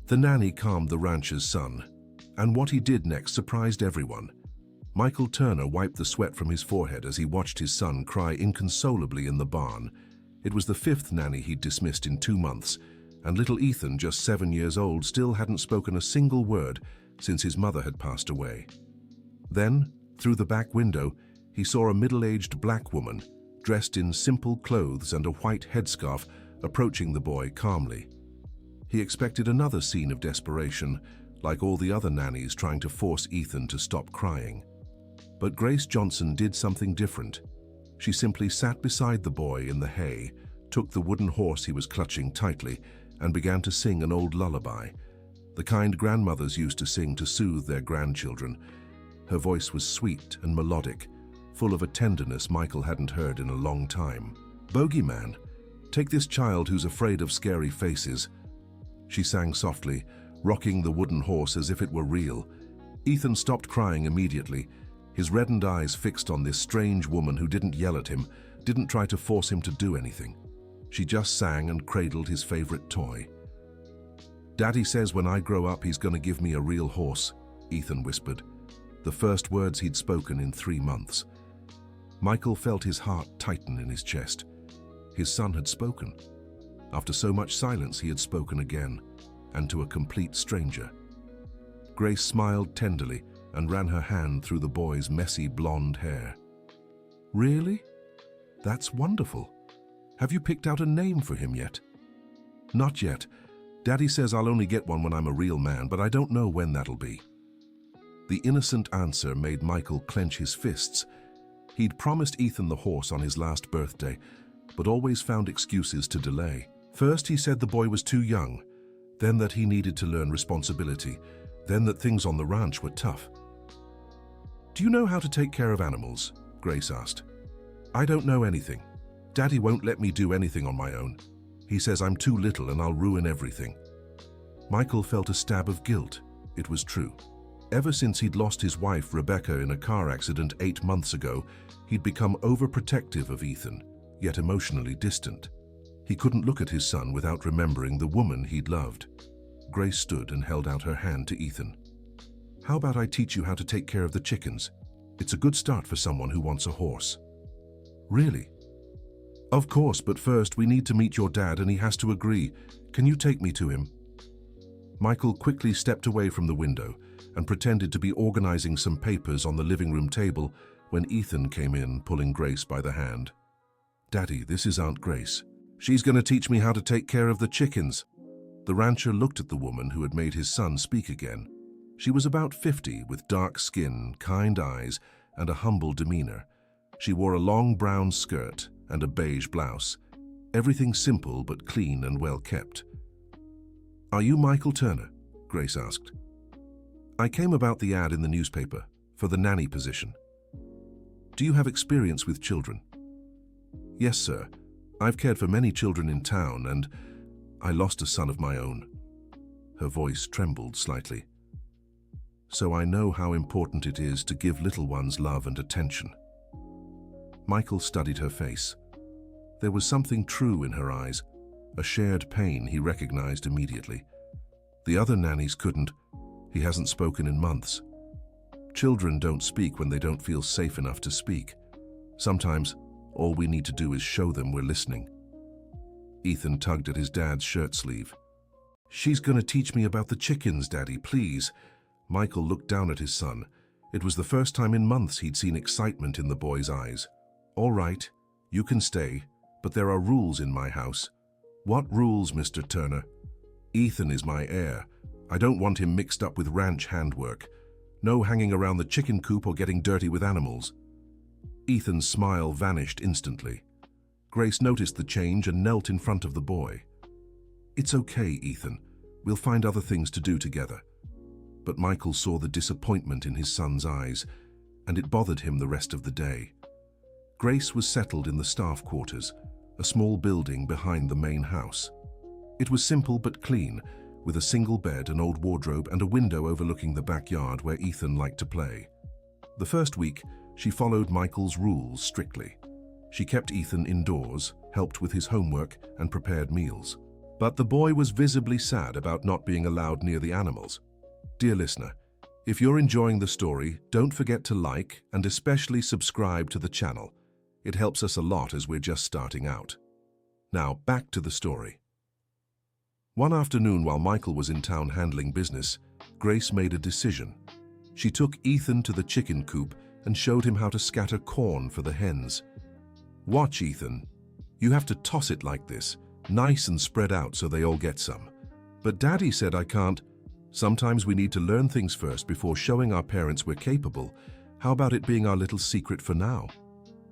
The nanny calmed the rancher's son, and what he did next surprised everyone. Michael Turner wiped the sweat from his forehead as he watched his son cry inconsolably in the barn. It was the fifth nanny he'd dismissed in 2 months, and little Ethan, just 7 years old, still hadn't spoken a single word since his mother had passed away. Then, through the back window, he saw a middle-aged black woman, dressed in simple clothes and a white headscarf, approaching the boy calmly. He expected another scene of desperation, like all the other nannies trying to force Ethan to stop crying. But Grace Johnson did something different. She simply sat beside the boy in the hay, took the wooden horse he was clutching tightly, and began to sing an old lullaby, the kind grandmothers used to sing to soothe their grandchildren. Her voice was sweet and melodic, full of a tenderness Michael hadn't heard in a long time. "Bogeyman, take this child who's afraid of scary faces," she sang softly, rocking the wooden horse as if it were real. Ethan stopped crying immediately, his reddened eyes fixed on this strange woman who didn't yell at him, didn't try to force him to do anything. She just sang and cradled his favorite toy. "Daddy says when I grow up he's going to give me a real horse," Ethan whispered, the first words he'd spoken in 3 months. Michael felt his heart tighten in his chest. His son had spoken. After so much silence, he had spoken again, and to a complete stranger. Grace smiled tenderly and ran her hand through the boy's messy blonde hair. "Really? That's wonderful. Have you picked out a name for him yet?" "Not yet. Daddy says I'll only get one when I'm a real man, but I don't know when that'll be." The innocent answer made Michael clench his fists. He'd promised Ethan the horse on his last birthday, but always found excuses to delay. First, he said the boy was too young, then that he needed to learn responsibility, then that things on the ranch were tough. "Do you know how to take care of animals?" Grace asked. "I don't know anything. Daddy won't let me do anything on my own. He says I'm too little and I'll ruin everything." Michael felt a stab of guilt. It was true. Ever since he'd lost his wife, Rebecca, in a car accident 8 months ago, he'd become overprotective of Ethan, yet emotionally distant. He couldn't look at his son without remembering the woman he'd loved. Grace stood and held out her hand to Ethan. "How about I teach you how to take care of the chickens? It's a good start for someone who wants a horse." "Really?" "Of course, but first we need to meet your dad and he has to agree. Can you take me to him?" Michael quickly stepped away from the window and pretended to be organizing some papers on the living room table when Ethan came in, pulling Grace by the hand. "Daddy, this is Aunt Grace. She's going to teach me how to take care of the chickens." The rancher looked at the woman who had made his son speak again. She was about 50, with dark skin, kind eyes, and a humble demeanor. She wore a long brown skirt and a beige blouse. Everything simple but clean and well kept. "Are you Michael Turner?" Grace asked. "I came about the ad in the newspaper for the nanny position." "Do you have experience with children?" "Yes, sir. I've cared for many children in town, and I lost a son of my own." Her voice trembled slightly. "So I know how important it is to give little ones love and attention." Michael studied her face. There was something true in her eyes, a shared pain he recognized immediately. The other nannies couldn't. He hasn't spoken in months. Children don't speak when they don't feel safe enough to speak. Sometimes, all we need to do is show them we're listening. Ethan tugged at his dad's shirt sleeve. "She's going to teach me about the chickens, Daddy, please." Michael looked down at his son. It was the first time in months he'd seen excitement in the boy's eyes. "All right, you can stay, but there are rules in my house." "What rules, Mr. Turner?" "Ethan is my heir. I don't want him mixed up with ranch handwork. No hanging around the chicken coop or getting dirty with animals." Ethan's smile vanished instantly. Grace noticed the change and knelt in front of the boy. "It's okay, Ethan. We'll find other things to do together." But Michael saw the disappointment in his son's eyes, and it bothered him the rest of the day. Grace was settled in the staff quarters, a small building behind the main house. It was simple but clean, with a single bed, an old wardrobe, and a window overlooking the backyard where Ethan liked to play. The first week, she followed Michael's rules strictly. She kept Ethan indoors, helped with his homework, and prepared meals. But the boy was visibly sad about not being allowed near the animals. Dear listener, if you're enjoying the story, don't forget to like and especially subscribe to the channel. It helps us a lot as we're just starting out. Now, back to the story. One afternoon while Michael was in town handling business, Grace made a decision. She took Ethan to the chicken coop and showed him how to scatter corn for the hens. Watch, Ethan. You have to toss it like this, nice and spread out so they all get some. But Daddy said I can't. Sometimes we need to learn things first before showing our parents we're capable. How about it being our little secret for now?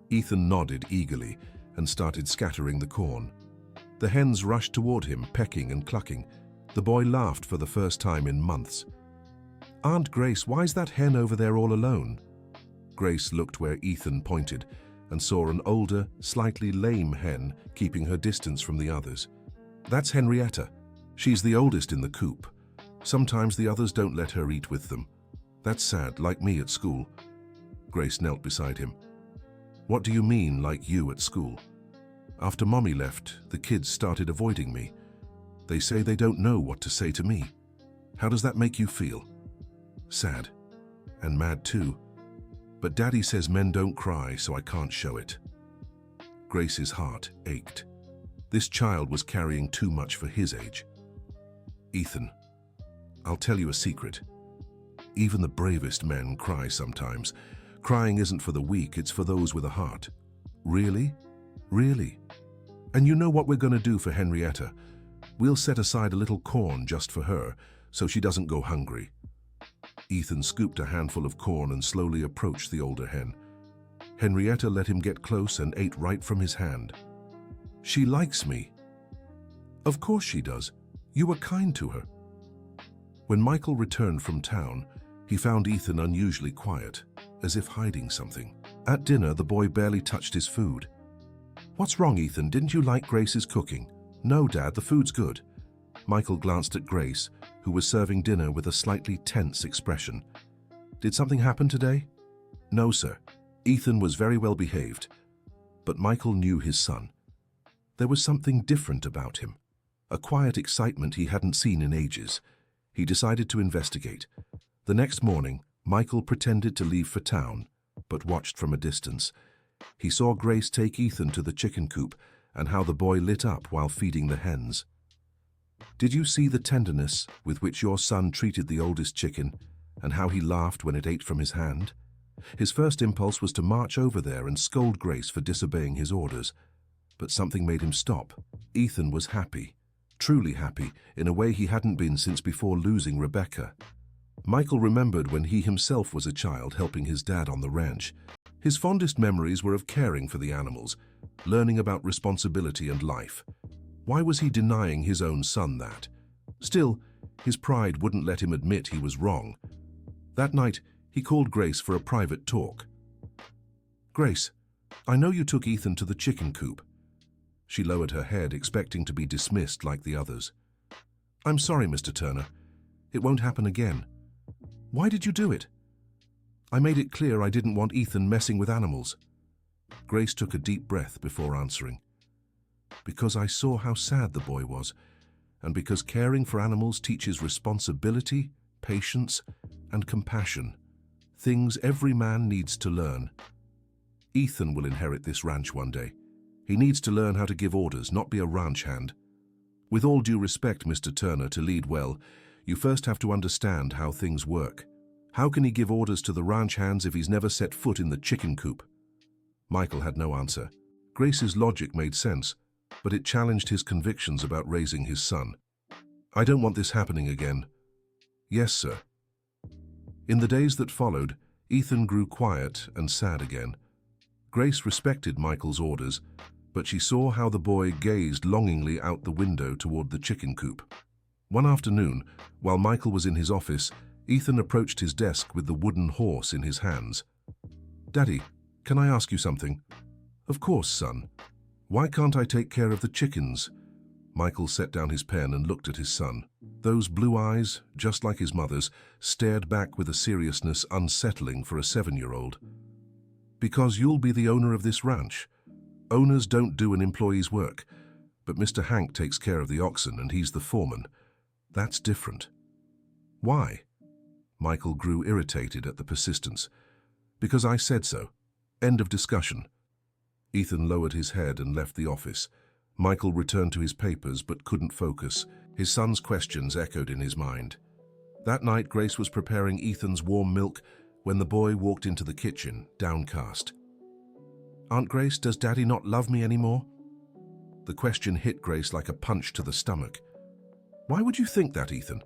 Ethan nodded eagerly and started scattering the corn. The hens rushed toward him, pecking and clucking. The boy laughed for the first time in months. Aunt Grace, why's that hen over there all alone? Grace looked where Ethan pointed and saw an older, slightly lame hen keeping her distance from the others. That's Henrietta. She's the oldest in the coop. Sometimes the others don't let her eat with them. That's sad, like me at school. Grace knelt beside him. What do you mean, like you at school? After Mommy left, the kids started avoiding me. They say they don't know what to say to me. How does that make you feel? Sad. And mad too. But Daddy says men don't cry, so I can't show it. Grace's heart ached. This child was carrying too much for his age. Ethan, I'll tell you a secret. Even the bravest men cry sometimes. Crying isn't for the weak, it's for those with a heart. Really? Really? And you know what we're going to do for Henrietta? We'll set aside a little corn just for her, so she doesn't go hungry. Ethan scooped a handful of corn and slowly approached the older hen. Henrietta let him get close and ate right from his hand. She likes me. Of course she does. You were kind to her. When Michael returned from town, he found Ethan unusually quiet, as if hiding something. At dinner, the boy barely touched his food. What's wrong, Ethan? Didn't you like Grace's cooking? No, Dad, the food's good. Michael glanced at Grace, who was serving dinner with a slightly tense expression. Did something happen today? No, sir. Ethan was very well behaved. But Michael knew his son. There was something different about him. A quiet excitement he hadn't seen in ages. He decided to investigate. The next morning, Michael pretended to leave for town, but watched from a distance. He saw Grace take Ethan to the chicken coop and how the boy lit up while feeding the hens. Did you see the tenderness with which your son treated the oldest chicken and how he laughed when it ate from his hand? His first impulse was to march over there and scold Grace for disobeying his orders, but something made him stop. Ethan was happy, truly happy, in a way he hadn't been since before losing Rebecca. Michael remembered when he himself was a child helping his dad on the ranch. His fondest memories were of caring for the animals, learning about responsibility and life. Why was he denying his own son that? Still, his pride wouldn't let him admit he was wrong. That night, he called Grace for a private talk. Grace, I know you took Ethan to the chicken coop. She lowered her head, expecting to be dismissed like the others. I'm sorry, Mr. Turner. It won't happen again. Why did you do it? I made it clear I didn't want Ethan messing with animals. Grace took a deep breath before answering. Because I saw how sad the boy was, and because caring for animals teaches responsibility, patience, and compassion, things every man needs to learn. Ethan will inherit this ranch one day. He needs to learn how to give orders, not be a ranch hand. With all due respect, Mr. Turner, to lead well, you first have to understand how things work. How can he give orders to the ranch hands if he's never set foot in the chicken coop? Michael had no answer. Grace's logic made sense, but it challenged his convictions about raising his son. I don't want this happening again. Yes, sir. In the days that followed, Ethan grew quiet and sad again. Grace respected Michael's orders, but she saw how the boy gazed longingly out the window toward the chicken coop. One afternoon, while Michael was in his office, Ethan approached his desk with the wooden horse in his hands. Daddy, can I ask you something? Of course, son. Why can't I take care of the chickens? Michael set down his pen and looked at his son. Those blue eyes, just like his mother's, stared back with a seriousness unsettling for a 7-year-old. Because you'll be the owner of this ranch. Owners don't do an employee's work. But Mr. Hank takes care of the oxen and he's the foreman. That's different. Why? Michael grew irritated at the persistence. Because I said so. End of discussion. Ethan lowered his head and left the office. Michael returned to his papers but couldn't focus. His son's questions echoed in his mind. That night, Grace was preparing Ethan's warm milk when the boy walked into the kitchen, downcast. "Aunt Grace, does Daddy not love me anymore?" The question hit Grace like a punch to the stomach. "Why would you think that, Ethan?"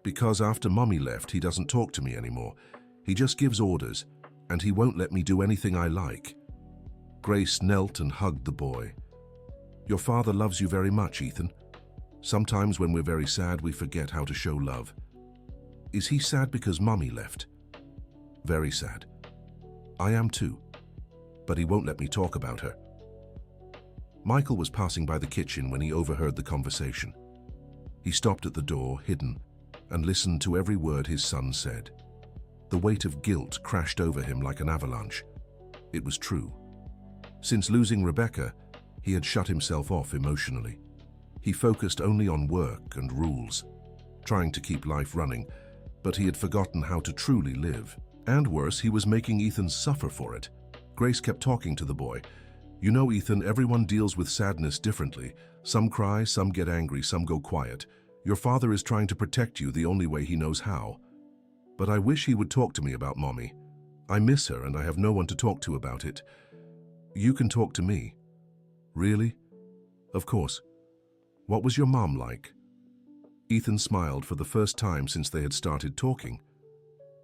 "Because after Mommy left, he doesn't talk to me anymore. He just gives orders, and he won't let me do anything I like." Grace knelt and hugged the boy. "Your father loves you very much, Ethan. Sometimes when we're very sad, we forget how to show love." "Is he sad because Mommy left?" "Very sad. I am too. But he won't let me talk about her." Michael was passing by the kitchen when he overheard the conversation. He stopped at the door, hidden, and listened to every word his son said. The weight of guilt crashed over him like an avalanche. It was true. Since losing Rebecca, he had shut himself off emotionally. He focused only on work and rules, trying to keep life running, but he had forgotten how to truly live. And worse, he was making Ethan suffer for it. Grace kept talking to the boy. "You know, Ethan, everyone deals with sadness differently. Some cry, some get angry, some go quiet. Your father is trying to protect you the only way he knows how. But I wish he would talk to me about Mommy. I miss her and I have no one to talk to about it. You can talk to me." "Really?" "Of course. What was your mom like?" Ethan smiled for the first time since they had started talking.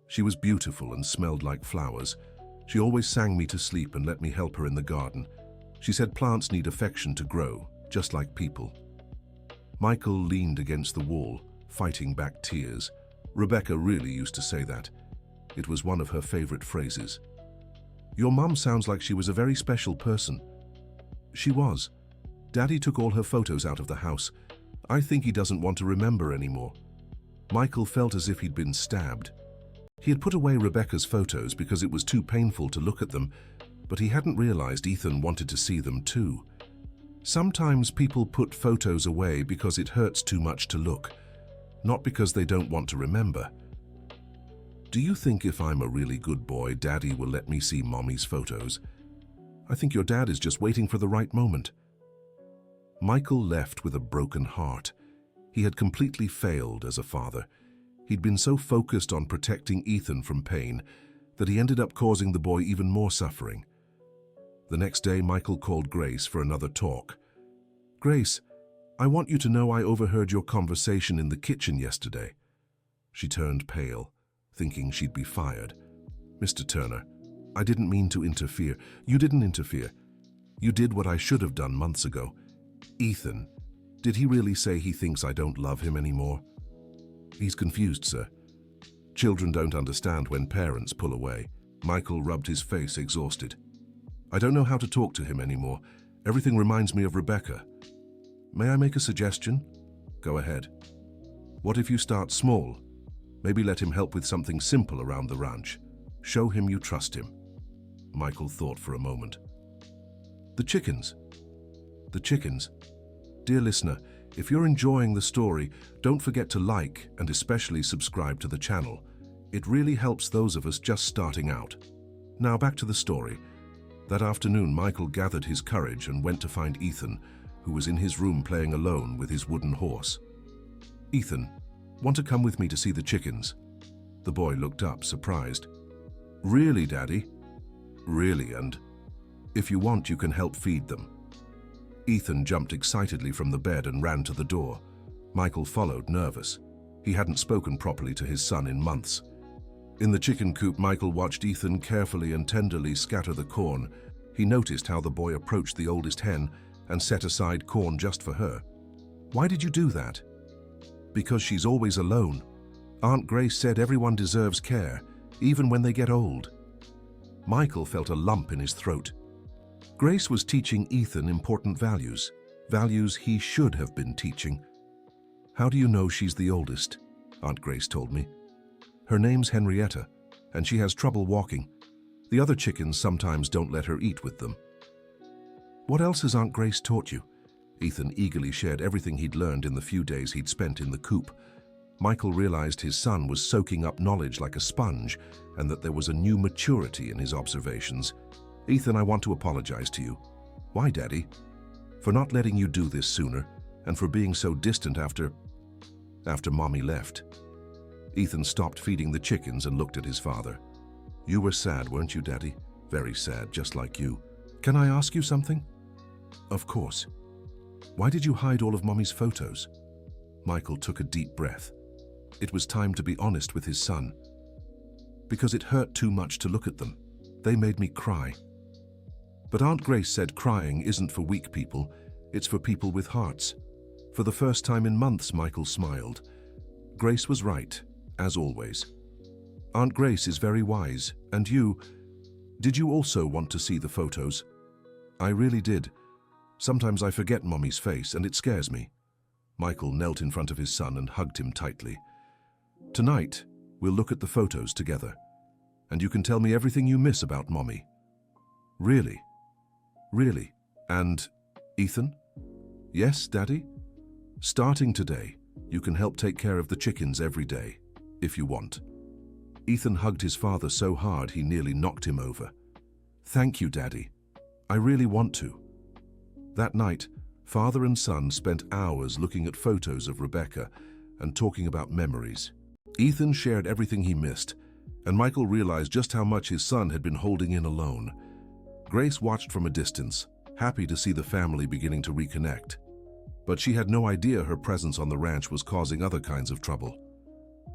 "She was beautiful and smelled like flowers. She always sang me to sleep and let me help her in the garden. She said plants need affection to grow, just like people." Michael leaned against the wall, fighting back tears. Rebecca really used to say that. It was one of her favorite phrases. "Your mum sounds like she was a very special person." "She was. Daddy took all her photos out of the house. I think he doesn't want to remember anymore." Michael felt as if he'd been stabbed. He had put away Rebecca's photos because it was too painful to look at them, but he hadn't realized Ethan wanted to see them too. Sometimes people put photos away because it hurts too much to look, not because they don't want to remember. "Do you think if I'm a really good boy, Daddy will let me see Mommy's photos?" "I think your dad is just waiting for the right moment." Michael left with a broken heart. He had completely failed as a father. He'd been so focused on protecting Ethan from pain that he ended up causing the boy even more suffering. The next day, Michael called Grace for another talk. "Grace, I want you to know I overheard your conversation in the kitchen yesterday." She turned pale, thinking she'd be fired. "Mr. Turner, I didn't mean to interfere." "You didn't interfere. You did what I should have done months ago." "Ethan, did he really say he thinks I don't love him anymore?" "He's confused, sir. Children don't understand when parents pull away." Michael rubbed his face, exhausted. "I don't know how to talk to him anymore. Everything reminds me of Rebecca." "May I make a suggestion?" "Go ahead." "What if you start small? Maybe let him help with something simple around the ranch. Show him you trust him." Michael thought for a moment. "The chickens." "The chickens." Dear listener, if you're enjoying the story, don't forget to like and especially subscribe to the channel. It really helps those of us just starting out. Now back to the story. That afternoon, Michael gathered his courage and went to find Ethan, who was in his room playing alone with his wooden horse. "Ethan, want to come with me to see the chickens?" The boy looked up, surprised. "Really, Daddy?" "Really, and if you want, you can help feed them." Ethan jumped excitedly from the bed and ran to the door. Michael followed, nervous. He hadn't spoken properly to his son in months. In the chicken coop, Michael watched Ethan carefully and tenderly scatter the corn. He noticed how the boy approached the oldest hen and set aside corn just for her. "Why did you do that?" "Because she's always alone. Aunt Grace said everyone deserves care, even when they get old." Michael felt a lump in his throat. Grace was teaching Ethan important values, values he should have been teaching. "How do you know she's the oldest?" Aunt Grace told me. "Her name's Henrietta, and she has trouble walking. The other chickens sometimes don't let her eat with them." "What else has Aunt Grace taught you?" Ethan eagerly shared everything he'd learned in the few days he'd spent in the coop. Michael realized his son was soaking up knowledge like a sponge and that there was a new maturity in his observations. "Ethan, I want to apologize to you." "Why, Daddy?" "For not letting you do this sooner and for being so distant after Mommy left." Ethan stopped feeding the chickens and looked at his father. "You were sad, weren't you, Daddy? Very sad, just like you. Can I ask you something?" "Of course." "Why did you hide all of Mommy's photos?" Michael took a deep breath. It was time to be honest with his son. "Because it hurt too much to look at them. They made me cry." But Aunt Grace said crying isn't for weak people, it's for people with hearts. For the first time in months, Michael smiled. Grace was right, as always. Aunt Grace is very wise, and did you also want to see the photos? I really did. Sometimes I forget Mommy's face and it scares me. Michael knelt in front of his son and hugged him tightly. Tonight, we'll look at the photos together, and you can tell me everything you miss about Mommy. Really? Really? And Ethan? Yes, Daddy? Starting today, you can help take care of the chickens every day, if you want. Ethan hugged his father so hard he nearly knocked him over. Thank you, Daddy. I really want to. That night, father and son spent hours looking at photos of Rebecca and talking about memories. Ethan shared everything he missed, and Michael realized just how much his son had been holding in alone. Grace watched from a distance, happy to see the family beginning to reconnect. But she had no idea her presence on the ranch was causing other kinds of trouble.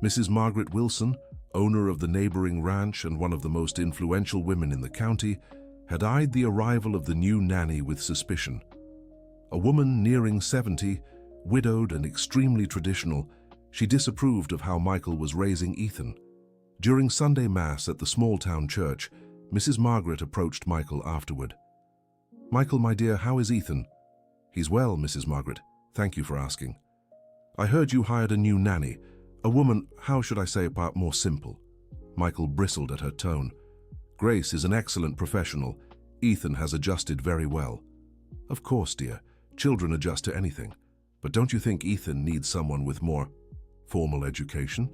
Mrs. Margaret Wilson, owner of the neighboring ranch and one of the most influential women in the county, had eyed the arrival of the new nanny with suspicion. A woman nearing 70, widowed and extremely traditional, she disapproved of how Michael was raising Ethan. During Sunday Mass at the small-town church, Mrs. Margaret approached Michael afterward. "Michael, my dear, how is Ethan?" "He's well, Mrs. Margaret. Thank you for asking." "I heard you hired a new nanny, a woman, how should I say, about more simple." Michael bristled at her tone. "Grace is an excellent professional. Ethan has adjusted very well." "Of course, dear. Children adjust to anything. But don't you think Ethan needs someone with more formal education?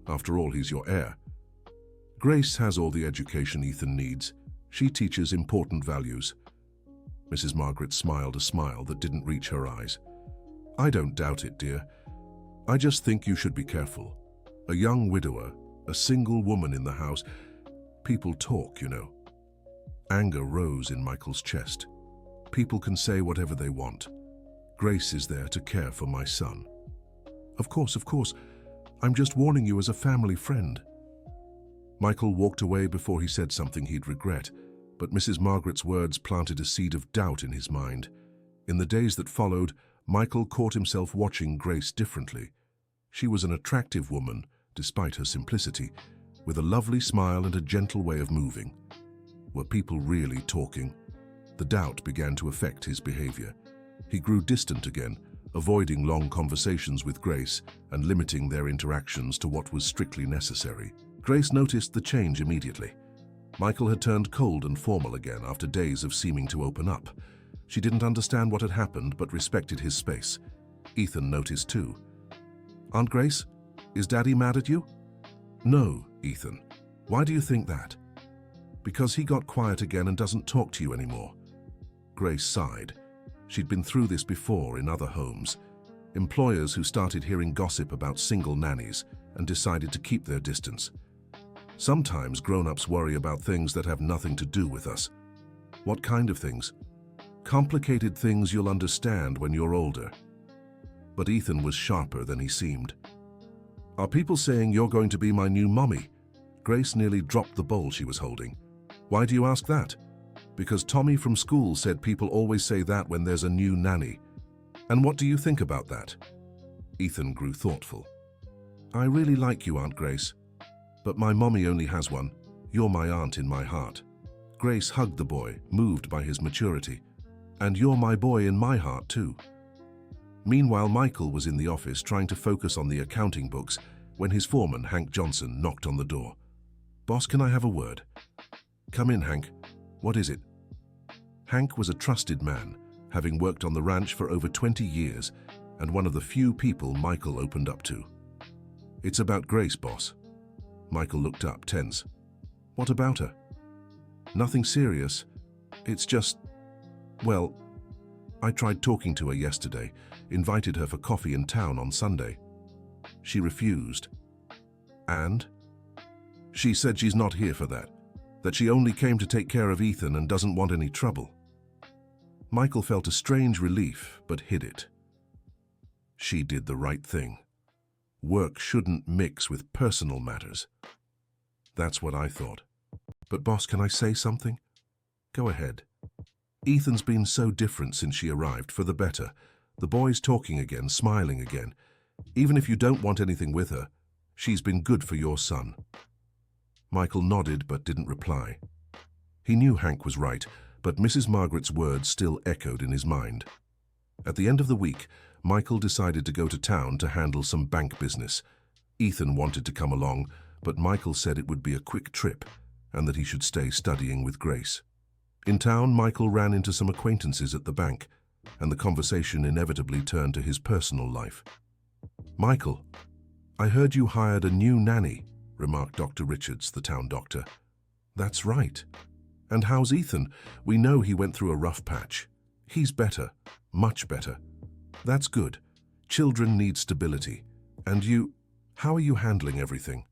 After all, he's your heir." "Grace has all the education Ethan needs. She teaches important values." Mrs. Margaret smiled a smile that didn't reach her eyes. "I don't doubt it, dear. I just think you should be careful. A young widower, a single woman in the house. People talk, you know." Anger rose in Michael's chest. "People can say whatever they want. Grace is there to care for my son." Of course. I'm just warning you as a family friend." Michael walked away before he said something he'd regret, but Mrs. Margaret's words planted a seed of doubt in his mind. In the days that followed, Michael caught himself watching Grace differently. She was an attractive woman, despite her simplicity, with a lovely smile and a gentle way of moving. Were people really talking? The doubt began to affect his behavior. He grew distant again, avoiding long conversations with Grace and limiting their interactions to what was strictly necessary. Grace noticed the change immediately. Michael had turned cold and formal again after days of seeming to open up. She didn't understand what had happened but respected his space. Ethan noticed too. "Aunt Grace, is Daddy mad at you?" "No, Ethan. Why do you think that?" "Because he got quiet again and doesn't talk to you anymore." Grace sighed. She'd been through this before in other homes. Employers who started hearing gossip about single nannies and decided to keep their distance. Sometimes grown-ups worry about things that have nothing to do with us. What kind of things? Complicated things you'll understand when you're older. But Ethan was sharper than he seemed. "Are people saying you're going to be my new mommy?" Grace nearly dropped the bowl she was holding. "Why do you ask that?" "Because Tommy from school said people always say that when there's a new nanny." "And what do you think about that?" Ethan grew thoughtful. "I really like you, Aunt Grace. But my mommy only has one. You're my aunt in my heart." Grace hugged the boy, moved by his maturity. "And you're my boy in my heart too." Meanwhile, Michael was in the office trying to focus on the accounting books when his foreman, Hank Johnson, knocked on the door. "Boss, can I have a word?" "Come in, Hank. What is it?" Hank was a trusted man, having worked on the ranch for over 20 years and one of the few people Michael opened up to. "It's about Grace, boss." Michael looked up, tense. "What about her?" "Nothing serious. It's just, well, I tried talking to her yesterday, invited her for coffee in town on Sunday. She refused. And? She said she's not here for that she only came to take care of Ethan and doesn't want any trouble." Michael felt a strange relief, but hid it. She did the right thing. Work shouldn't mix with personal matters. That's what I thought. "But boss, can I say something?" "Go ahead." "Ethan's been so different since she arrived, for the better. The boy's talking again, smiling again. Even if you don't want anything with her, she's been good for your son." Michael nodded but didn't reply. He knew Hank was right, but Mrs. Margaret's words still echoed in his mind. At the end of the week, Michael decided to go to town to handle some bank business. Ethan wanted to come along, but Michael said it would be a quick trip and that he should stay studying with Grace. In town, Michael ran into some acquaintances at the bank, and the conversation inevitably turned to his personal life. "Michael, I heard you hired a new nanny," remarked Dr. Richards, the town doctor. "That's right. And how's Ethan? We know he went through a rough patch." "He's better, much better." "That's good. Children need stability. And you, how are you handling everything?"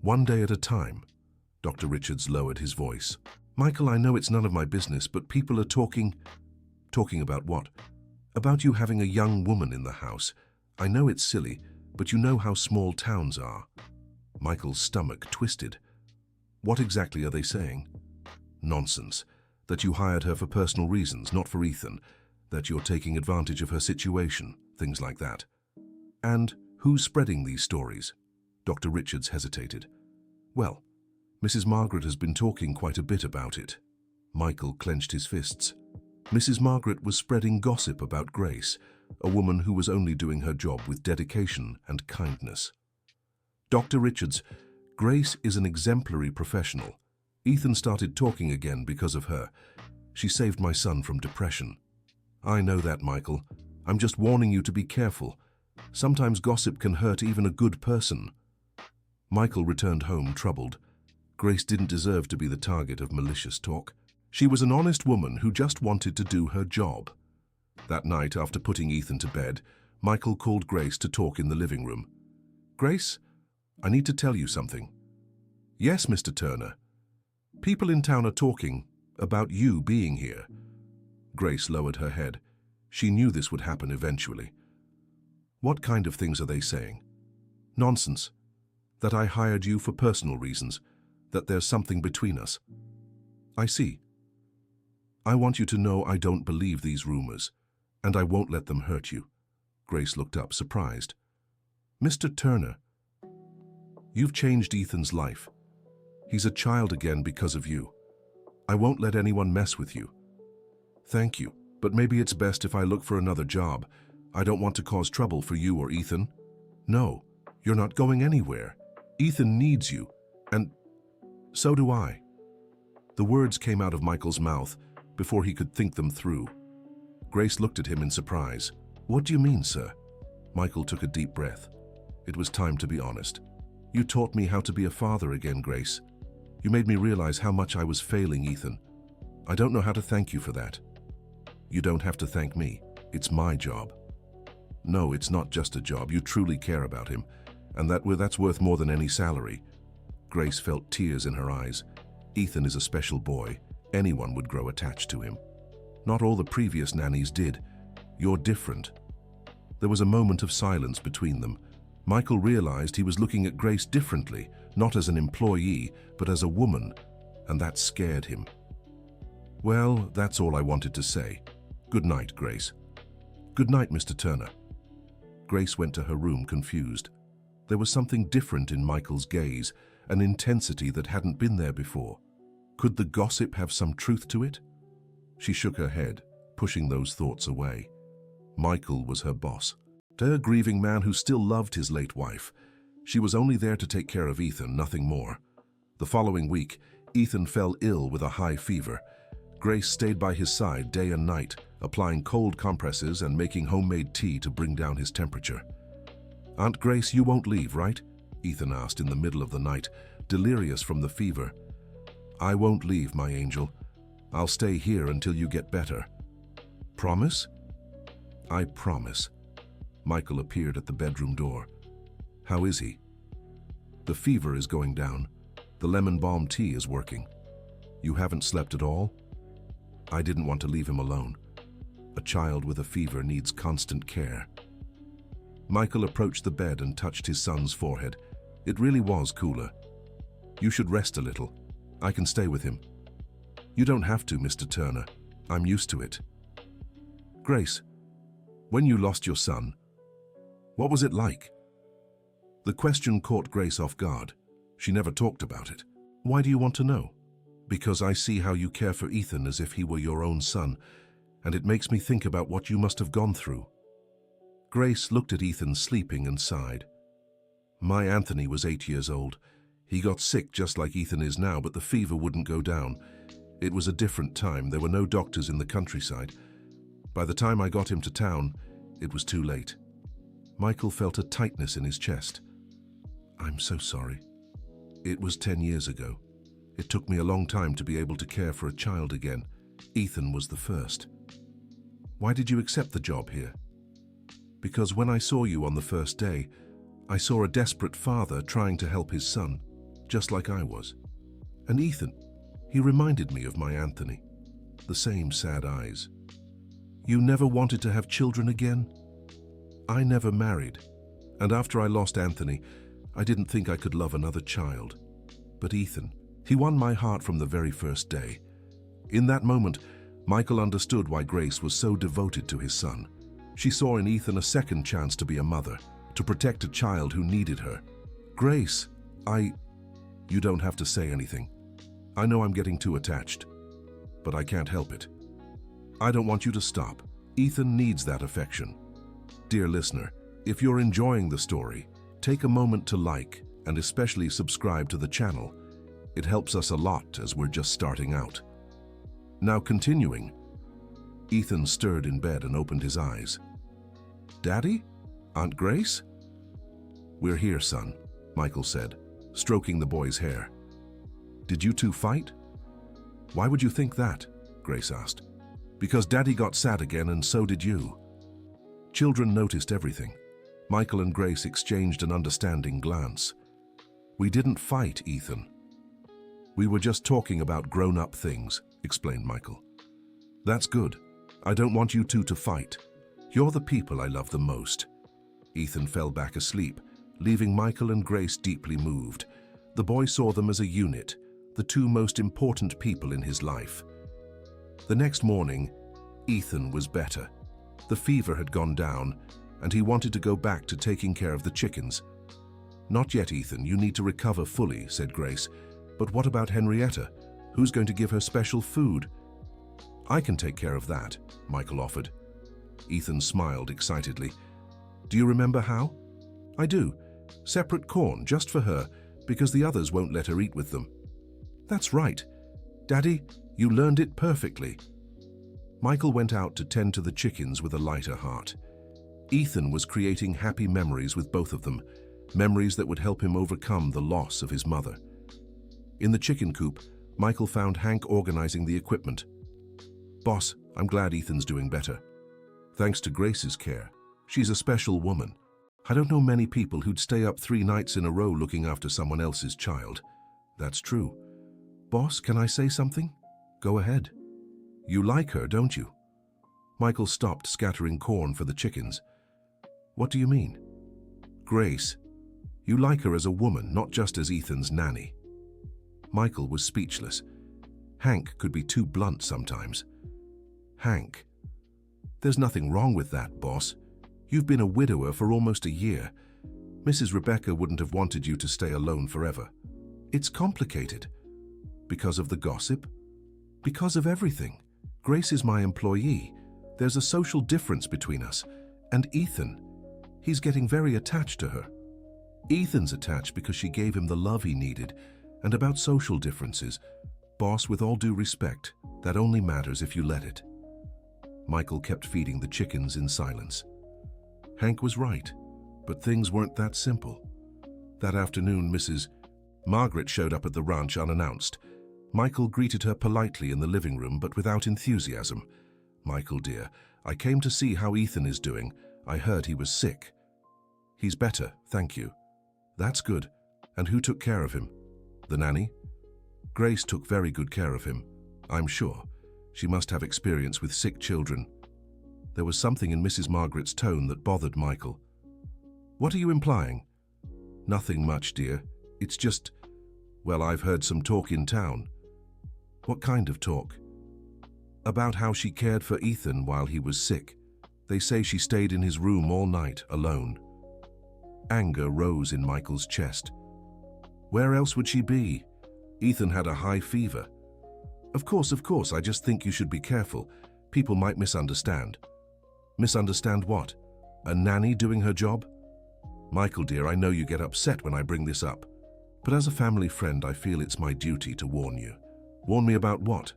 "One day at a time." Dr. Richards lowered his voice. "Michael, I know it's none of my business, but people are talking..." "Talking about what?" "About you having a young woman in the house. I know it's silly, but you know how small towns are." Michael's stomach twisted. "What exactly are they saying?" "Nonsense. That you hired her for personal reasons, not for Ethan. That you're taking advantage of her situation, things like that." "And who's spreading these stories?" Dr. Richards hesitated. "Well, Mrs. Margaret has been talking quite a bit about it." Michael clenched his fists. Mrs. Margaret was spreading gossip about Grace, a woman who was only doing her job with dedication and kindness. "Dr. Richards, Grace is an exemplary professional. Ethan started talking again because of her. She saved my son from depression." "I know that, Michael. I'm just warning you to be careful. Sometimes gossip can hurt even a good person." Michael returned home troubled. Grace didn't deserve to be the target of malicious talk. She was an honest woman who just wanted to do her job. That night, after putting Ethan to bed, Michael called Grace to talk in the living room. "Grace, I need to tell you something." "Yes, Mr. Turner." "People in town are talking about you being here." Grace lowered her head. She knew this would happen eventually. "What kind of things are they saying?" "Nonsense. That I hired you for personal reasons. That there's something between us." "I see. I want you to know I don't believe these rumors, and I won't let them hurt you." Grace looked up, surprised. "Mr. Turner, you've changed Ethan's life. He's a child again because of you. I won't let anyone mess with you." "Thank you, but maybe it's best if I look for another job. I don't want to cause trouble for you or Ethan." "No, you're not going anywhere. Ethan needs you, and so do I." The words came out of Michael's mouth before he could think them through. Grace looked at him in surprise. "What do you mean, sir?" Michael took a deep breath. It was time to be honest. "You taught me how to be a father again, Grace. You made me realize how much I was failing Ethan. I don't know how to thank you for that." "You don't have to thank me. It's my job." "No, it's not just a job. You truly care about him, and that's worth more than any salary." Grace felt tears in her eyes. "Ethan is a special boy. Anyone would grow attached to him. Not all the previous nannies did. You're different." There was a moment of silence between them. Michael realized he was looking at Grace differently, not as an employee, but as a woman, and that scared him. "Well, that's all I wanted to say. Good night, Grace." "Good night, Mr. Turner." Grace went to her room confused. There was something different in Michael's gaze, an intensity that hadn't been there before. Could the gossip have some truth to it? She shook her head, pushing those thoughts away. Michael was her boss, a grieving man who still loved his late wife. She was only there to take care of Ethan, nothing more. The following week, Ethan fell ill with a high fever. Grace stayed by his side day and night, applying cold compresses and making homemade tea to bring down his temperature. "Aunt Grace, you won't leave, right?" Ethan asked in the middle of the night, delirious from the fever. "I won't leave, my angel. I'll stay here until you get better." "Promise?" "I promise." Michael appeared at the bedroom door. "How is he?" "The fever is going down. The lemon balm tea is working." "You haven't slept at all?" I didn't want to leave him alone. A child with a fever needs constant care. Michael approached the bed and touched his son's forehead. It really was cooler. "You should rest a little. I can stay with him." "You don't have to, Mr. Turner. I'm used to it." "Grace, when you lost your son, what was it like?" The question caught Grace off guard. She never talked about it. "Why do you want to know?" "Because I see how you care for Ethan as if he were your own son, and it makes me think about what you must have gone through." Grace looked at Ethan sleeping and sighed. "My Anthony was 8 years old. He got sick just like Ethan is now, but the fever wouldn't go down. It was a different time. There were no doctors in the countryside. By the time I got him to town, it was too late." Michael felt a tightness in his chest. "I'm so sorry. It was 10 years ago. It took me a long time to be able to care for a child again. Ethan was the first." "Why did you accept the job here?" "Because when I saw you on the first day, I saw a desperate father trying to help his son, just like I was. And Ethan, he reminded me of my Anthony. The same sad eyes." "You never wanted to have children again?" "I never married. And after I lost Anthony, I didn't think I could love another child. But Ethan, he won my heart from the very first day." In that moment, Michael understood why Grace was so devoted to his son. She saw in Ethan a second chance to be a mother, to protect a child who needed her. "Grace, You don't have to say anything. I know I'm getting too attached, but I can't help it. I don't want you to stop. Ethan needs that affection." Dear listener, if you're enjoying the story, take a moment to like and especially subscribe to the channel. It helps us a lot as we're just starting out. Now continuing. Ethan stirred in bed and opened his eyes. "Daddy? Aunt Grace?" "We're here, son," Michael said, stroking the boy's hair. "Did you two fight?" "Why would you think that?" Grace asked. "Because Daddy got sad again and so did you." Children noticed everything. Michael and Grace exchanged an understanding glance. "We didn't fight, Ethan. We were just talking about grown-up things," explained Michael. "That's good. I don't want you two to fight. You're the people I love the most." Ethan fell back asleep, leaving Michael and Grace deeply moved. The boy saw them as a unit, the two most important people in his life. The next morning, Ethan was better. The fever had gone down, and he wanted to go back to taking care of the chickens. "Not yet, Ethan. You need to recover fully," said Grace. "But what about Henrietta? Who's going to give her special food?" "I can take care of that," Michael offered. Ethan smiled excitedly. "Do you remember how?" "I do. Separate corn, just for her, because the others won't let her eat with them." "That's right. Daddy, you learned it perfectly." Michael went out to tend to the chickens with a lighter heart. Ethan was creating happy memories with both of them, memories that would help him overcome the loss of his mother. In the chicken coop, Michael found Hank organizing the equipment. "Boss, I'm glad Ethan's doing better. Thanks to Grace's care. She's a special woman. I don't know many people who'd stay up 3 nights in a row looking after someone else's child." "That's true." "Boss, can I say something?" "Go ahead." "You like her, don't you?" Michael stopped scattering corn for the chickens. "What do you mean?" "Grace. You like her as a woman, not just as Ethan's nanny." Michael was speechless. Hank could be too blunt sometimes. "Hank, there's nothing wrong with that, boss. You've been a widower for almost a year. Mrs. Rebecca wouldn't have wanted you to stay alone forever. It's complicated. Because of the gossip? Because of everything. Grace is my employee. There's a social difference between us. And Ethan, he's getting very attached to her. Ethan's attached because she gave him the love he needed. And about social differences, Boss, with all due respect, that only matters if you let it. Michael kept feeding the chickens in silence. Hank was right, but things weren't that simple. That afternoon, Mrs. Margaret showed up at the ranch unannounced. Michael greeted her politely in the living room, but without enthusiasm. "Michael, dear, I came to see how Ethan is doing. I heard he was sick." "He's better, thank you." "That's good. And who took care of him?" "The nanny." "Grace took very good care of him, I'm sure. She must have experience with sick children." There was something in Mrs. Margaret's tone that bothered Michael. "What are you implying?" "Nothing much, dear. It's just, well, I've heard some talk in town." "What kind of talk?" "About how she cared for Ethan while he was sick. They say she stayed in his room all night, alone." Anger rose in Michael's chest. Where else would she be? Ethan had a high fever. Of course, I just think you should be careful. People might misunderstand." "Misunderstand what? A nanny doing her job?" "Michael, dear, I know you get upset when I bring this up. But as a family friend, I feel it's my duty to warn you." "Warn me about what?"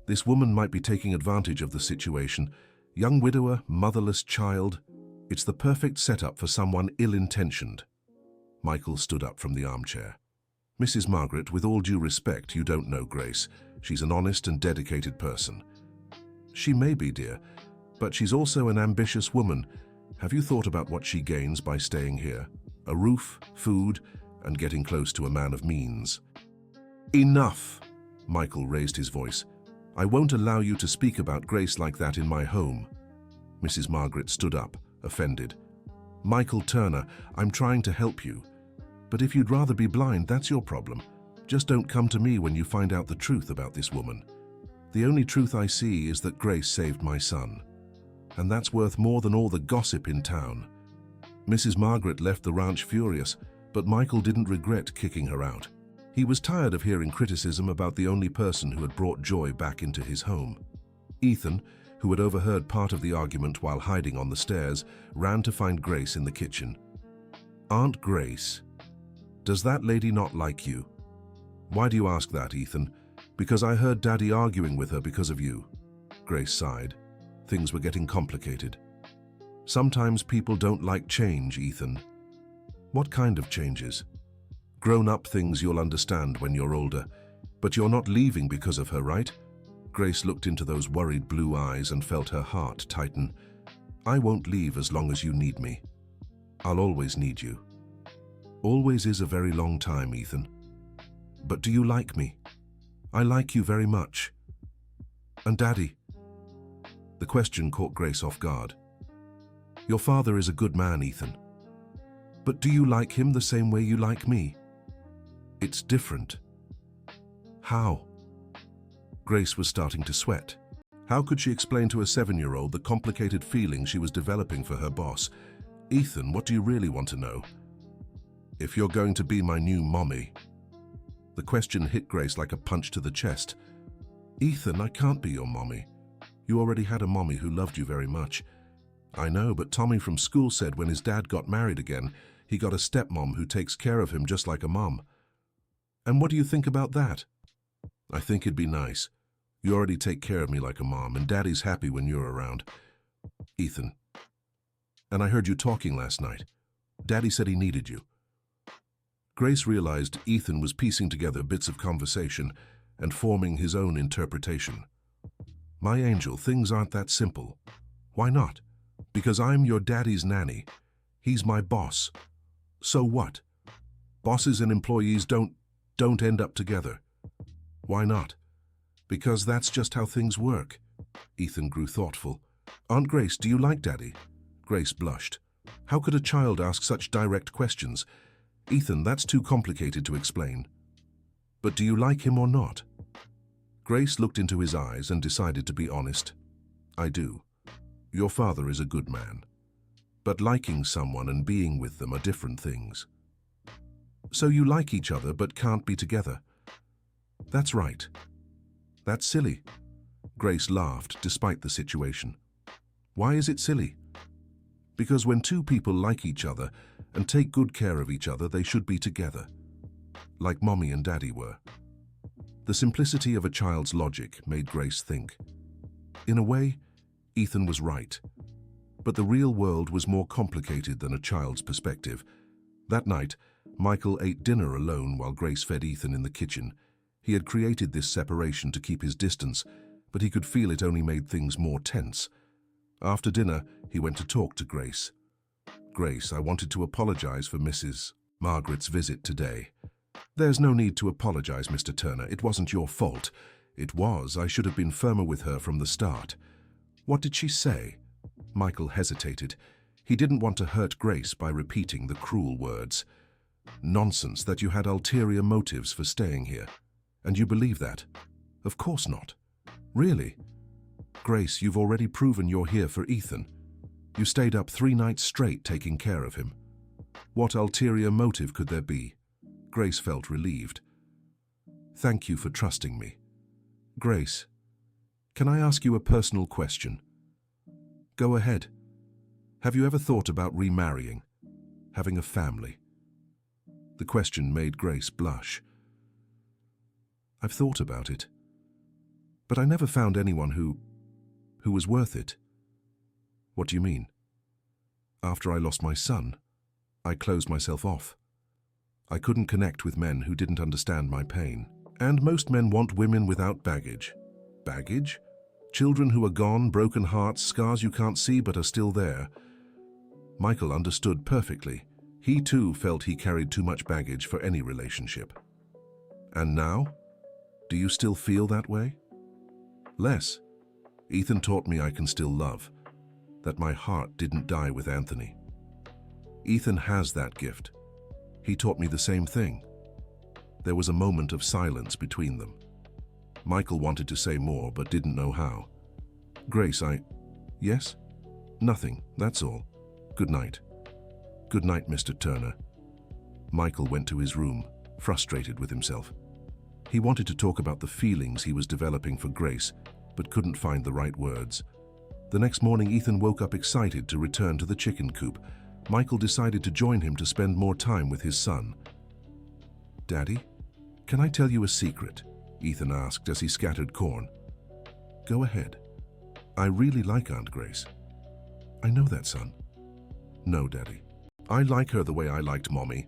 "This woman might be taking advantage of the situation. Young widower, motherless child. It's the perfect setup for someone ill-intentioned." Michael stood up from the armchair. "Mrs. Margaret, with all due respect, you don't know Grace. She's an honest and dedicated person." "She may be, dear, but she's also an ambitious woman. Have you thought about what she gains by staying here? A roof, food, and getting close to a man of means." "Enough!" Michael raised his voice. "I won't allow you to speak about Grace like that in my home." Mrs. Margaret stood up, offended. "Michael Turner, I'm trying to help you. But if you'd rather be blind, that's your problem. Just don't come to me when you find out the truth about this woman. The only truth I see is that Grace saved my son. And that's worth more than all the gossip in town." Mrs. Margaret left the ranch furious, but Michael didn't regret kicking her out. He was tired of hearing criticism about the only person who had brought joy back into his home. Ethan, who had overheard part of the argument while hiding on the stairs, ran to find Grace in the kitchen. "Aunt Grace, does that lady not like you?" "Why do you ask that, Ethan?" "Because I heard Daddy arguing with her because of you." Grace sighed. Things were getting complicated. "Sometimes people don't like change, Ethan." "What kind of changes?" "Grown-up things you'll understand when you're older. But you're not leaving because of her, right?" Grace looked into those worried blue eyes and felt her heart tighten. "I won't leave as long as you need me. I'll always need you." "Always is a very long time, Ethan." "But do you like me?" "I like you very much." "And Daddy?" The question caught Grace off guard. "Your father is a good man, Ethan." "But do you like him the same way you like me?" "It's different." "How?" Grace was starting to sweat. How could she explain to a 7-year-old the complicated feeling she was developing for her boss? "Ethan, what do you really want to know?" "If you're going to be my new mommy." The question hit Grace like a punch to the chest. "Ethan, I can't be your mommy. You already had a mommy who loved you very much." "I know, but Tommy from school said when his dad got married again, he got a stepmom who takes care of him just like a mom." "And what do you think about that?" "I think it'd be nice. You already take care of me like a mom, and Daddy's happy when you're around." "Ethan, and I heard you talking last night. Daddy said he needed you." Grace realized Ethan was piecing together bits of conversation and forming his own interpretation. "My angel, things aren't that simple." "Why not?" "Because I'm your daddy's nanny. He's my boss." "So what?" "Bosses and employees don't end up together." "Why not?" "Because that's just how things work." Ethan grew thoughtful. "Aunt Grace, do you like Daddy?" Grace blushed. How could a child ask such direct questions? "Ethan, that's too complicated to explain." "But do you like him or not?" Grace looked into his eyes and decided to be honest. "I do. Your father is a good man. But liking someone and being with them are different things." "So you like each other but can't be together?" "That's right." "That's silly." Grace laughed despite the situation. "Why is it silly?" "Because when two people like each other and take good care of each other, they should be together. Like Mommy and Daddy were." The simplicity of a child's logic made Grace think. In a way, Ethan was right. But the real world was more complicated than a child's perspective. That night, Michael ate dinner alone while Grace fed Ethan in the kitchen. He had created this separation to keep his distance, but he could feel it only made things more tense. After dinner, he went to talk to Grace. "Grace, I wanted to apologize for Mrs. Margaret's visit today." "There's no need to apologize, Mr. Turner. It wasn't your fault." "It was. I should have been firmer with her from the start." "What did she say?" Michael hesitated. He didn't want to hurt Grace by repeating the cruel words. "Nonsense that you had ulterior motives for staying here. And you believe that?" "Of course not." "Really?" "Grace, you've already proven you're here for Ethan. You stayed up 3 nights straight taking care of him. What ulterior motive could there be?" Grace felt relieved. "Thank you for trusting me." "Grace, can I ask you a personal question?" "Go ahead. Have you ever thought about remarrying, having a family?" The question made Grace blush. "I've thought about it, but I never found anyone who was worth it." "What do you mean?" "After I lost my son, I closed myself off. I couldn't connect with men who didn't understand my pain. And most men want women without baggage." "Baggage? Children who are gone, broken hearts, scars you can't see but are still there." Michael understood perfectly. He too felt he carried too much baggage for any relationship. "And now? Do you still feel that way?" "Less. Ethan taught me I can still love, that my heart didn't die with Anthony. Ethan has that gift. He taught me the same thing." There was a moment of silence between them. Michael wanted to say more but didn't know how. "Grace, Yes? Nothing, that's all. Good night." "Good night, Mr. Turner." Michael went to his room, frustrated with himself. He wanted to talk about the feelings he was developing for Grace, but couldn't find the right words. The next morning, Ethan woke up excited to return to the chicken coop. Michael decided to join him to spend more time with his son. "Daddy, can I tell you a secret?" Ethan asked as he scattered corn. "Go ahead." "I really like Aunt Grace." "I know that, son." "No, Daddy. I like her the way I liked Mommy."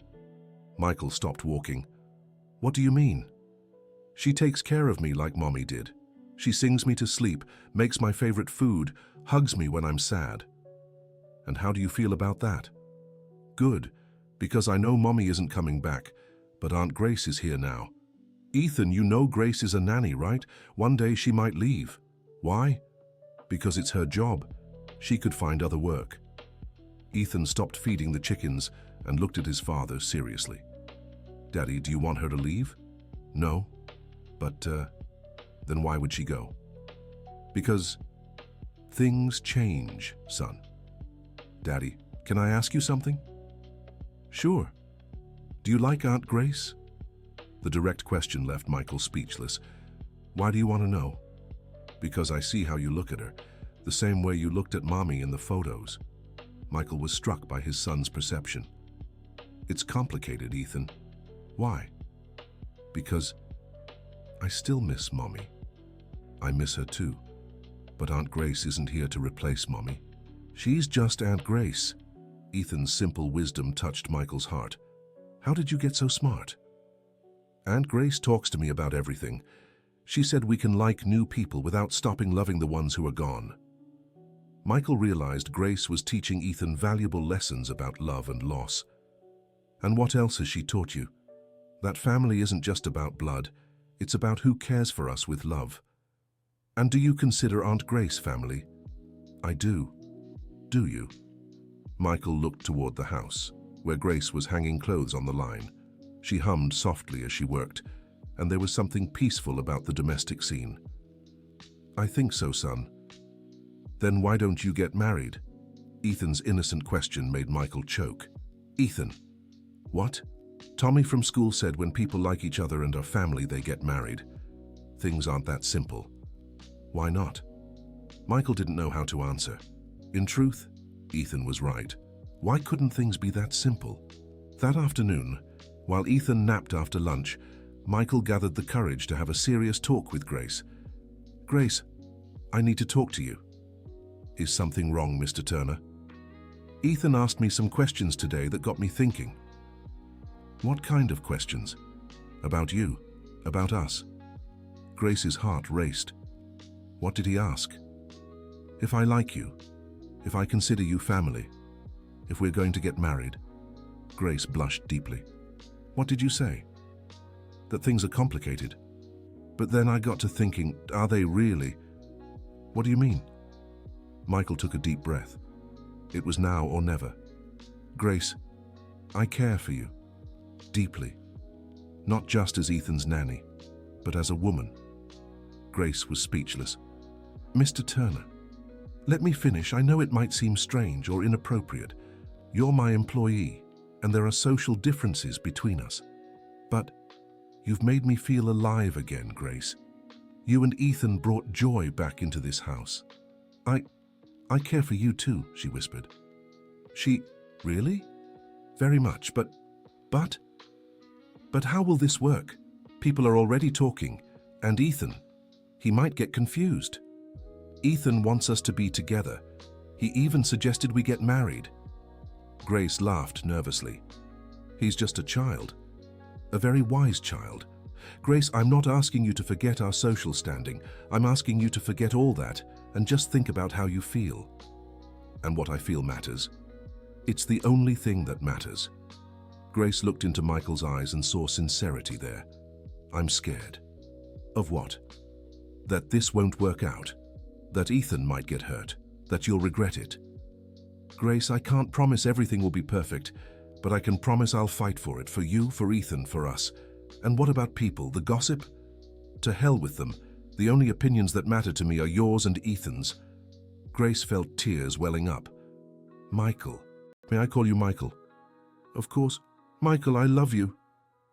Michael stopped walking. "What do you mean?" "She takes care of me like Mommy did. She sings me to sleep, makes my favorite food, hugs me when I'm sad." "And how do you feel about that?" "Good, because I know Mommy isn't coming back, but Aunt Grace is here now." "Ethan, you know Grace is a nanny, right? One day she might leave." "Why?" "Because it's her job. She could find other work." Ethan stopped feeding the chickens and looked at his father seriously. "Daddy, do you want her to leave?" "No." "But, then why would she go?" "Because things change, son." "Daddy, can I ask you something?" "Sure. Do you like Aunt Grace?" The direct question left Michael speechless. "Why do you want to know?" "Because I see how you look at her, the same way you looked at Mommy in the photos." Michael was struck by his son's perception. "It's complicated, Ethan." "Why?" "Because I still miss Mommy. I miss her too. But Aunt Grace isn't here to replace Mommy. She's just Aunt Grace." Ethan's simple wisdom touched Michael's heart. "How did you get so smart?" "Aunt Grace talks to me about everything. She said we can like new people without stopping loving the ones who are gone." Michael realized Grace was teaching Ethan valuable lessons about love and loss. "And what else has she taught you?" "That family isn't just about blood. It's about who cares for us with love." "And do you consider Aunt Grace family?" "I do." "Do you?" Michael looked toward the house, where Grace was hanging clothes on the line. She hummed softly as she worked, and there was something peaceful about the domestic scene. "I think so, son." "Then why don't you get married?" Ethan's innocent question made Michael choke. "Ethan." "What?" "Tommy from school said when people like each other and are family, they get married. Things aren't that simple." "Why not?" Michael didn't know how to answer. In truth, Ethan was right. Why couldn't things be that simple? That afternoon, while Ethan napped after lunch, Michael gathered the courage to have a serious talk with Grace. "Grace, I need to talk to you." "Is something wrong, Mr. Turner?" "Ethan asked me some questions today that got me thinking." "What kind of questions?" "About you, about us." Grace's heart raced. "What did he ask?" "If I like you, if I consider you family, if we're going to get married." Grace blushed deeply. "What did you say?" "That things are complicated." But then I got to thinking, are they really? "What do you mean?" Michael took a deep breath. It was now or never. "Grace, I care for you. Deeply. Not just as Ethan's nanny, but as a woman." Grace was speechless. "Mr. Turner, let me finish. I know it might seem strange or inappropriate. You're my employee, and there are social differences between us. But you've made me feel alive again, Grace. You and Ethan brought joy back into this house. I care for you too," she whispered. "Really? Very much, but how will this work? People are already talking, and Ethan, he might get confused. Ethan wants us to be together. He even suggested we get married." Grace laughed nervously. "He's just a child. A very wise child. Grace, I'm not asking you to forget our social standing. I'm asking you to forget all that and just think about how you feel." "And what I feel matters. It's the only thing that matters." Grace looked into Michael's eyes and saw sincerity there. "I'm scared." "Of what?" "That this won't work out. That Ethan might get hurt. That you'll regret it." "Grace, I can't promise everything will be perfect, but I can promise I'll fight for it, for you, for Ethan, for us. And what about people, the gossip? To hell with them. The only opinions that matter to me are yours and Ethan's." Grace felt tears welling up. "Michael, may I call you Michael?" "Of course. Michael, I love you."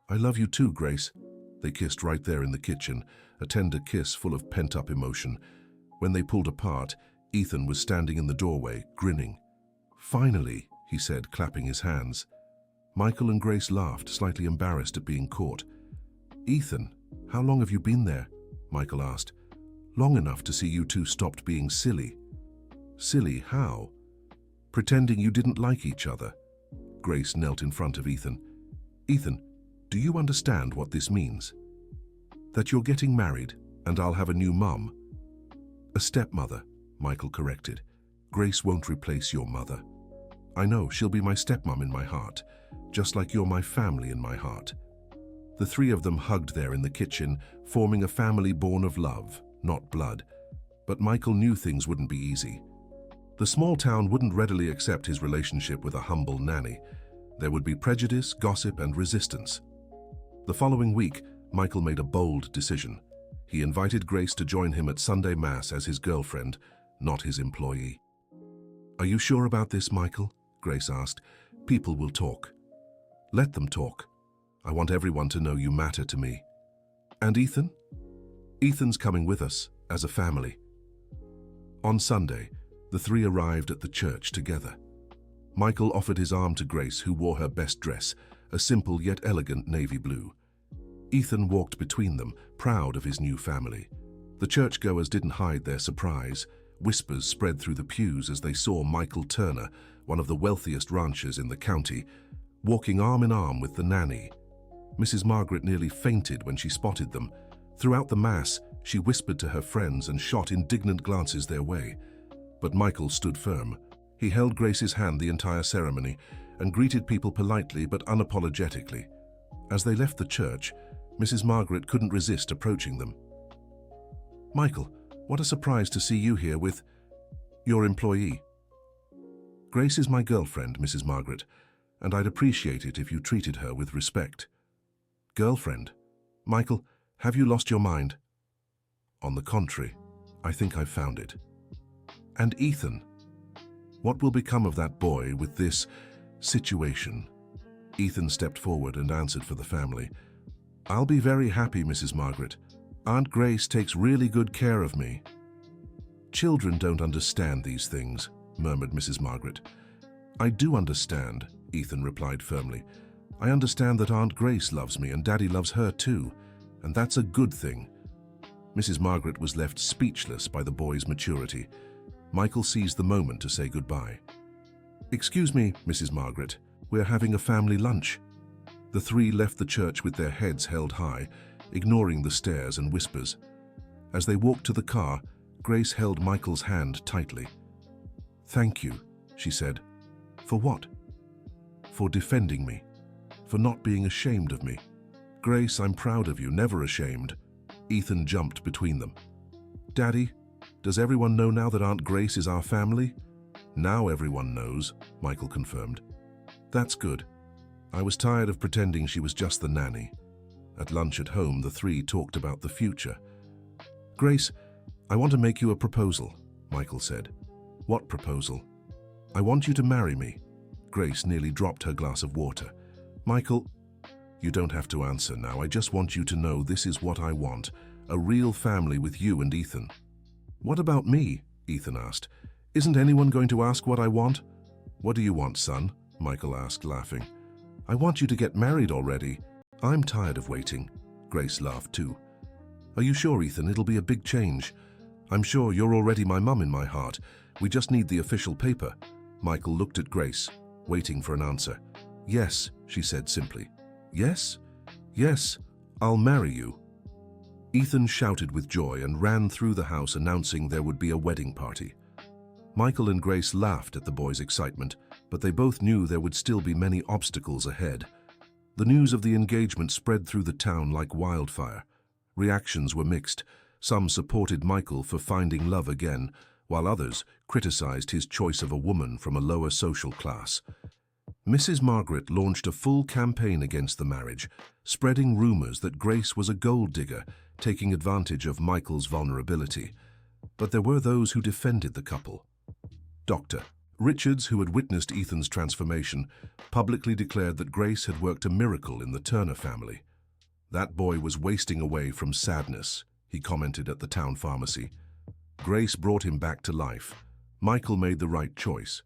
"I love you too, Grace." They kissed right there in the kitchen, a tender kiss full of pent-up emotion. When they pulled apart, Ethan was standing in the doorway, grinning. "Finally," he said, clapping his hands. Michael and Grace laughed, slightly embarrassed at being caught. "Ethan, how long have you been there?" Michael asked. "Long enough to see you two stopped being silly." "Silly how?" "Pretending you didn't like each other." Grace knelt in front of Ethan. "Ethan, do you understand what this means?" "That you're getting married, and I'll have a new mum." "A stepmother," Michael corrected. "Grace won't replace your mother. I know, she'll be my stepmom in my heart, just like you're my family in my heart." The three of them hugged there in the kitchen, forming a family born of love, not blood. But Michael knew things wouldn't be easy. The small town wouldn't readily accept his relationship with a humble nanny. There would be prejudice, gossip, and resistance. The following week, Michael made a bold decision. He invited Grace to join him at Sunday Mass as his girlfriend, not his employee. "Are you sure about this, Michael?" Grace asked. "People will talk." "Let them talk. I want everyone to know you matter to me." "And Ethan?" "Ethan's coming with us, as a family." On Sunday, the three arrived at the church together. Michael offered his arm to Grace, who wore her best dress, a simple yet elegant navy blue. Ethan walked between them, proud of his new family. The churchgoers didn't hide their surprise. Whispers spread through the pews as they saw Michael Turner, one of the wealthiest ranchers in the county, walking arm in arm with the nanny. Mrs. Margaret nearly fainted when she spotted them. Throughout the Mass, she whispered to her friends and shot indignant glances their way. But Michael stood firm. He held Grace's hand the entire ceremony and greeted people politely but unapologetically. As they left the church, Mrs. Margaret couldn't resist approaching them. "Michael, what a surprise to see you here with your employee." "Grace is my girlfriend, Mrs. Margaret, and I'd appreciate it if you treated her with respect." "Girlfriend? Michael, have you lost your mind?" "On the contrary, I think I've found it." "And Ethan? What will become of that boy with this situation?" Ethan stepped forward and answered for the family. "I'll be very happy, Mrs. Margaret. Aunt Grace takes really good care of me." "Children don't understand these things," murmured Mrs. Margaret. "I do understand," Ethan replied firmly. "I understand that Aunt Grace loves me and Daddy loves her too. and that's a good thing. Mrs. Margaret was left speechless by the boy's maturity. Michael seized the moment to say goodbye. "Excuse me, Mrs. Margaret, we're having a family lunch." The three left the church with their heads held high, ignoring the stares and whispers. As they walked to the car, Grace held Michael's hand tightly. "Thank you," she said. "For what?" "For defending me. For not being ashamed of me." "Grace, I'm proud of you, never ashamed." Ethan jumped between them. "Daddy, does everyone know now that Aunt Grace is our family?" "Now everyone knows," Michael confirmed. "That's good. I was tired of pretending she was just the nanny." At lunch at home, the three talked about the future. "Grace, I want to make you a proposal," Michael said. "What proposal?" "I want you to marry me." Grace nearly dropped her glass of water. "Michael, you don't have to answer now. I just want you to know this is what I want, a real family with you and Ethan." "What about me?" Ethan asked. "Isn't anyone going to ask what I want?" "What do you want, son?" Michael asked, laughing. "I want you to get married already." "I'm tired of waiting." Grace laughed too. "Are you sure, Ethan? It'll be a big change." "I'm sure. You're already my mum in my heart. We just need the official paper." Michael looked at Grace, waiting for an answer. "Yes," she said simply. "Yes? Yes, I'll marry you." Ethan shouted with joy and ran through the house announcing there would be a wedding party. Michael and Grace laughed at the boy's excitement, but they both knew there would still be many obstacles ahead. The news of the engagement spread through the town like wildfire. Reactions were mixed. Some supported Michael for finding love again, while others criticized his choice of a woman from a lower social class. Mrs. Margaret launched a full campaign against the marriage, spreading rumors that Grace was a gold digger, taking advantage of Michael's vulnerability. But there were those who defended the couple. Dr. Richards, who had witnessed Ethan's transformation, publicly declared that Grace had worked a miracle in the Turner family. "That boy was wasting away from sadness," he commented at the town pharmacy. "Grace brought him back to life. Michael made the right choice."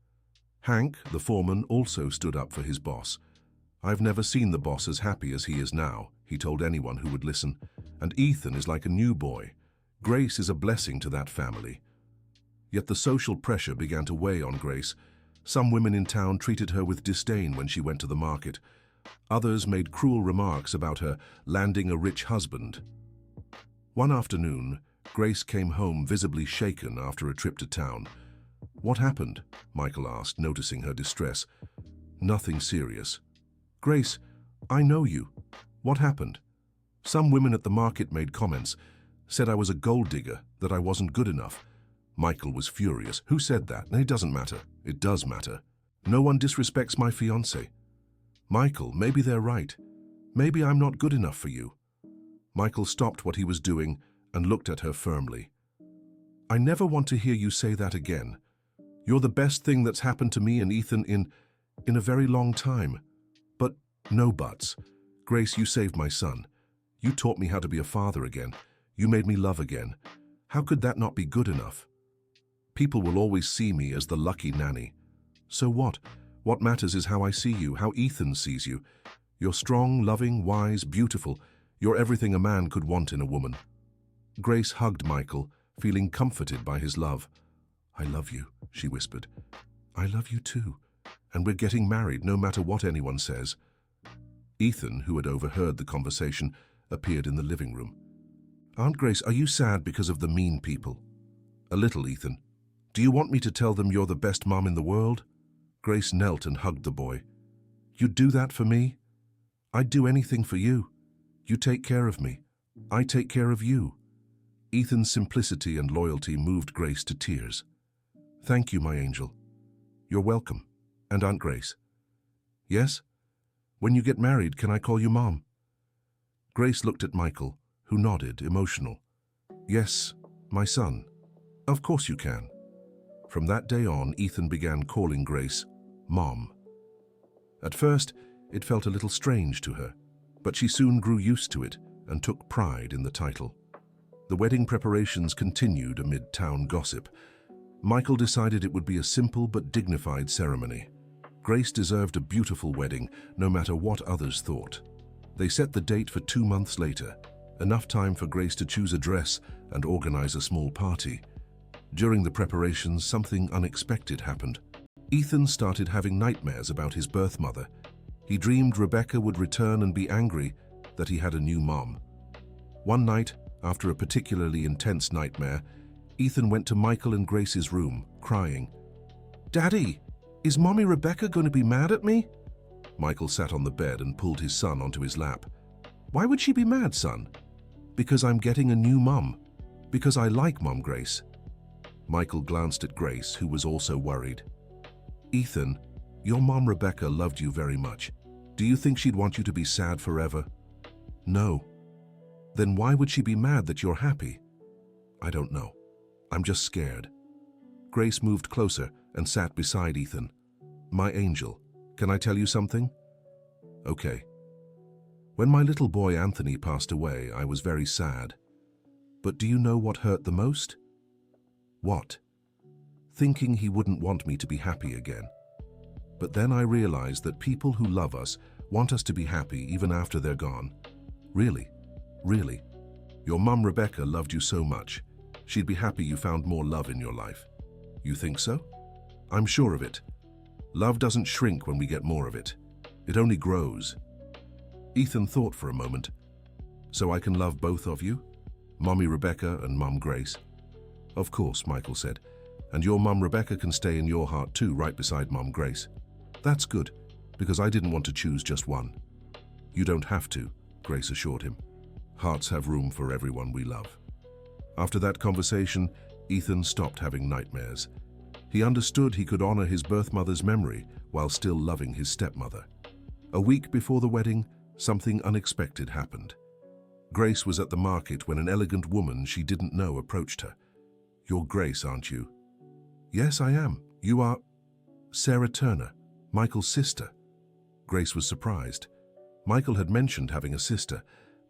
Hank, the foreman, also stood up for his boss. "I've never seen the boss as happy as he is now," he told anyone who would listen. "And Ethan is like a new boy. Grace is a blessing to that family." Yet the social pressure began to weigh on Grace. Some women in town treated her with disdain when she went to the market. Others made cruel remarks about her landing a rich husband. One afternoon, Grace came home visibly shaken after a trip to town. "What happened?" Michael asked, noticing her distress. "Nothing serious." "Grace, I know you. What happened?" "Some women at the market made comments, said I was a gold digger, that I wasn't good enough." Michael was furious. "Who said that?" "It doesn't matter." "It does matter. No one disrespects my fiancé." "Michael, maybe they're right. Maybe I'm not good enough for you." Michael stopped what he was doing and looked at her firmly. "I never want to hear you say that again. You're the best thing that's happened to me and Ethan in a very long time. But no buts. Grace, you saved my son. You taught me how to be a father again. You made me love again. How could that not be good enough? People will always see me as the lucky nanny. So what? What matters is how I see you, how Ethan sees you. You're strong, loving, wise, beautiful. You're everything a man could want in a woman." Grace hugged Michael, feeling comforted by his love. "I love you," she whispered. "I love you too. And we're getting married no matter what anyone says." Ethan, who had overheard the conversation, appeared in the living room. "Aunt Grace, are you sad because of the mean people?" "A little, Ethan. Do you want me to tell them you're the best mom in the world?" Grace knelt and hugged the boy. "You'd do that for me? I'd do anything for you. You take care of me. I take care of you." Ethan's simplicity and loyalty moved Grace to tears. "Thank you, my angel." "You're welcome. And Aunt Grace." "Yes? When you get married, can I call you Mom?" Grace looked at Michael, who nodded, emotional. "Yes, my son. Of course you can." From that day on, Ethan began calling Grace Mom. At first, it felt a little strange to her, but she soon grew used to it and took pride in the title. The wedding preparations continued amid town gossip. Michael decided it would be a simple but dignified ceremony. Grace deserved a beautiful wedding, no matter what others thought. They set the date for 2 months later, enough time for Grace to choose a dress and organize a small party. During the preparations, something unexpected happened. Ethan started having nightmares about his birth mother. He dreamed Rebecca would return and be angry that he had a new mom. One night, after a particularly intense nightmare, Ethan went to Michael and Grace's room, crying. "Daddy, is Mommy Rebecca going to be mad at me?" Michael sat on the bed and pulled his son onto his lap. "Why would she be mad, son?" "Because I'm getting a new mom. Because I like Mom Grace." Michael glanced at Grace, who was also worried. "Ethan, your mom Rebecca loved you very much. Do you think she'd want you to be sad forever?" "No." "Then why would she be mad that you're happy?" "I don't know. I'm just scared." Grace moved closer and sat beside Ethan. "My angel, can I tell you something?" "Okay." "When my little boy Anthony passed away, I was very sad. But do you know what hurt the most?" "What?" "Thinking he wouldn't want me to be happy again. But then I realized that people who love us want us to be happy even after they're gone. Really, really. Your mum Rebecca loved you so much. She'd be happy you found more love in your life." "You think so?" "I'm sure of it. Love doesn't shrink when we get more of it. It only grows." Ethan thought for a moment. "So I can love both of you? Mommy Rebecca and Mum Grace?" "Of course," Michael said. "And your Mum Rebecca can stay in your heart too, right beside Mum Grace." "That's good, because I didn't want to choose just one." "You don't have to," Grace assured him. "Hearts have room for everyone we love." After that conversation, Ethan stopped having nightmares. He understood he could honor his birth mother's memory while still loving his stepmother. A week before the wedding, something unexpected happened. Grace was at the market when an elegant woman she didn't know approached her. "You're Grace, aren't you?" "Yes, I am. You are—" "Sarah Turner, Michael's sister." Grace was surprised. Michael had mentioned having a sister,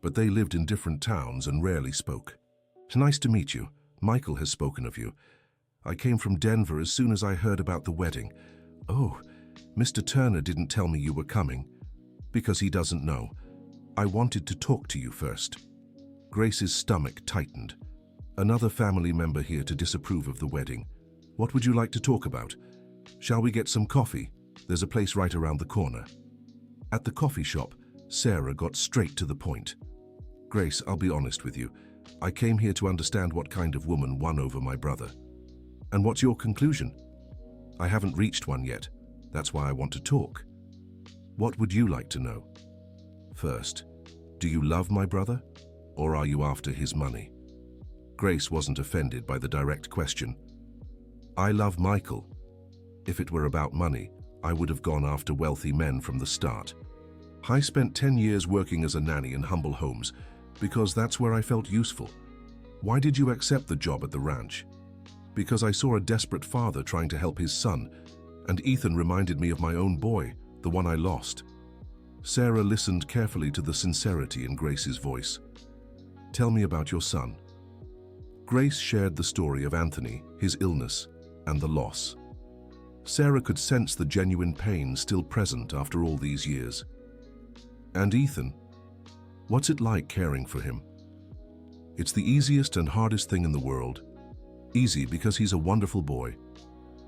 but they lived in different towns and rarely spoke. "Nice to meet you. Michael has spoken of you. I came from Denver as soon as I heard about the wedding." "Oh, Mr. Turner didn't tell me you were coming." "Because he doesn't know. I wanted to talk to you first." Grace's stomach tightened. Another family member here to disapprove of the wedding. "What would you like to talk about? Shall we get some coffee? There's a place right around the corner." At the coffee shop, Sarah got straight to the point. "Grace, I'll be honest with you. I came here to understand what kind of woman won over my brother." "And what's your conclusion?" "I haven't reached one yet. That's why I want to talk." "What would you like to know?" "First, do you love my brother, or are you after his money?" Grace wasn't offended by the direct question. "I love Michael. If it were about money, I would have gone after wealthy men from the start. I spent 10 years working as a nanny in humble homes because that's where I felt useful." "Why did you accept the job at the ranch?" "Because I saw a desperate father trying to help his son, and Ethan reminded me of my own boy, the one I lost." Sarah listened carefully to the sincerity in Grace's voice. "Tell me about your son." Grace shared the story of Anthony, his illness, and the loss. Sarah could sense the genuine pain still present after all these years. "And Ethan? What's it like caring for him?" "It's the easiest and hardest thing in the world. Easy because he's a wonderful boy.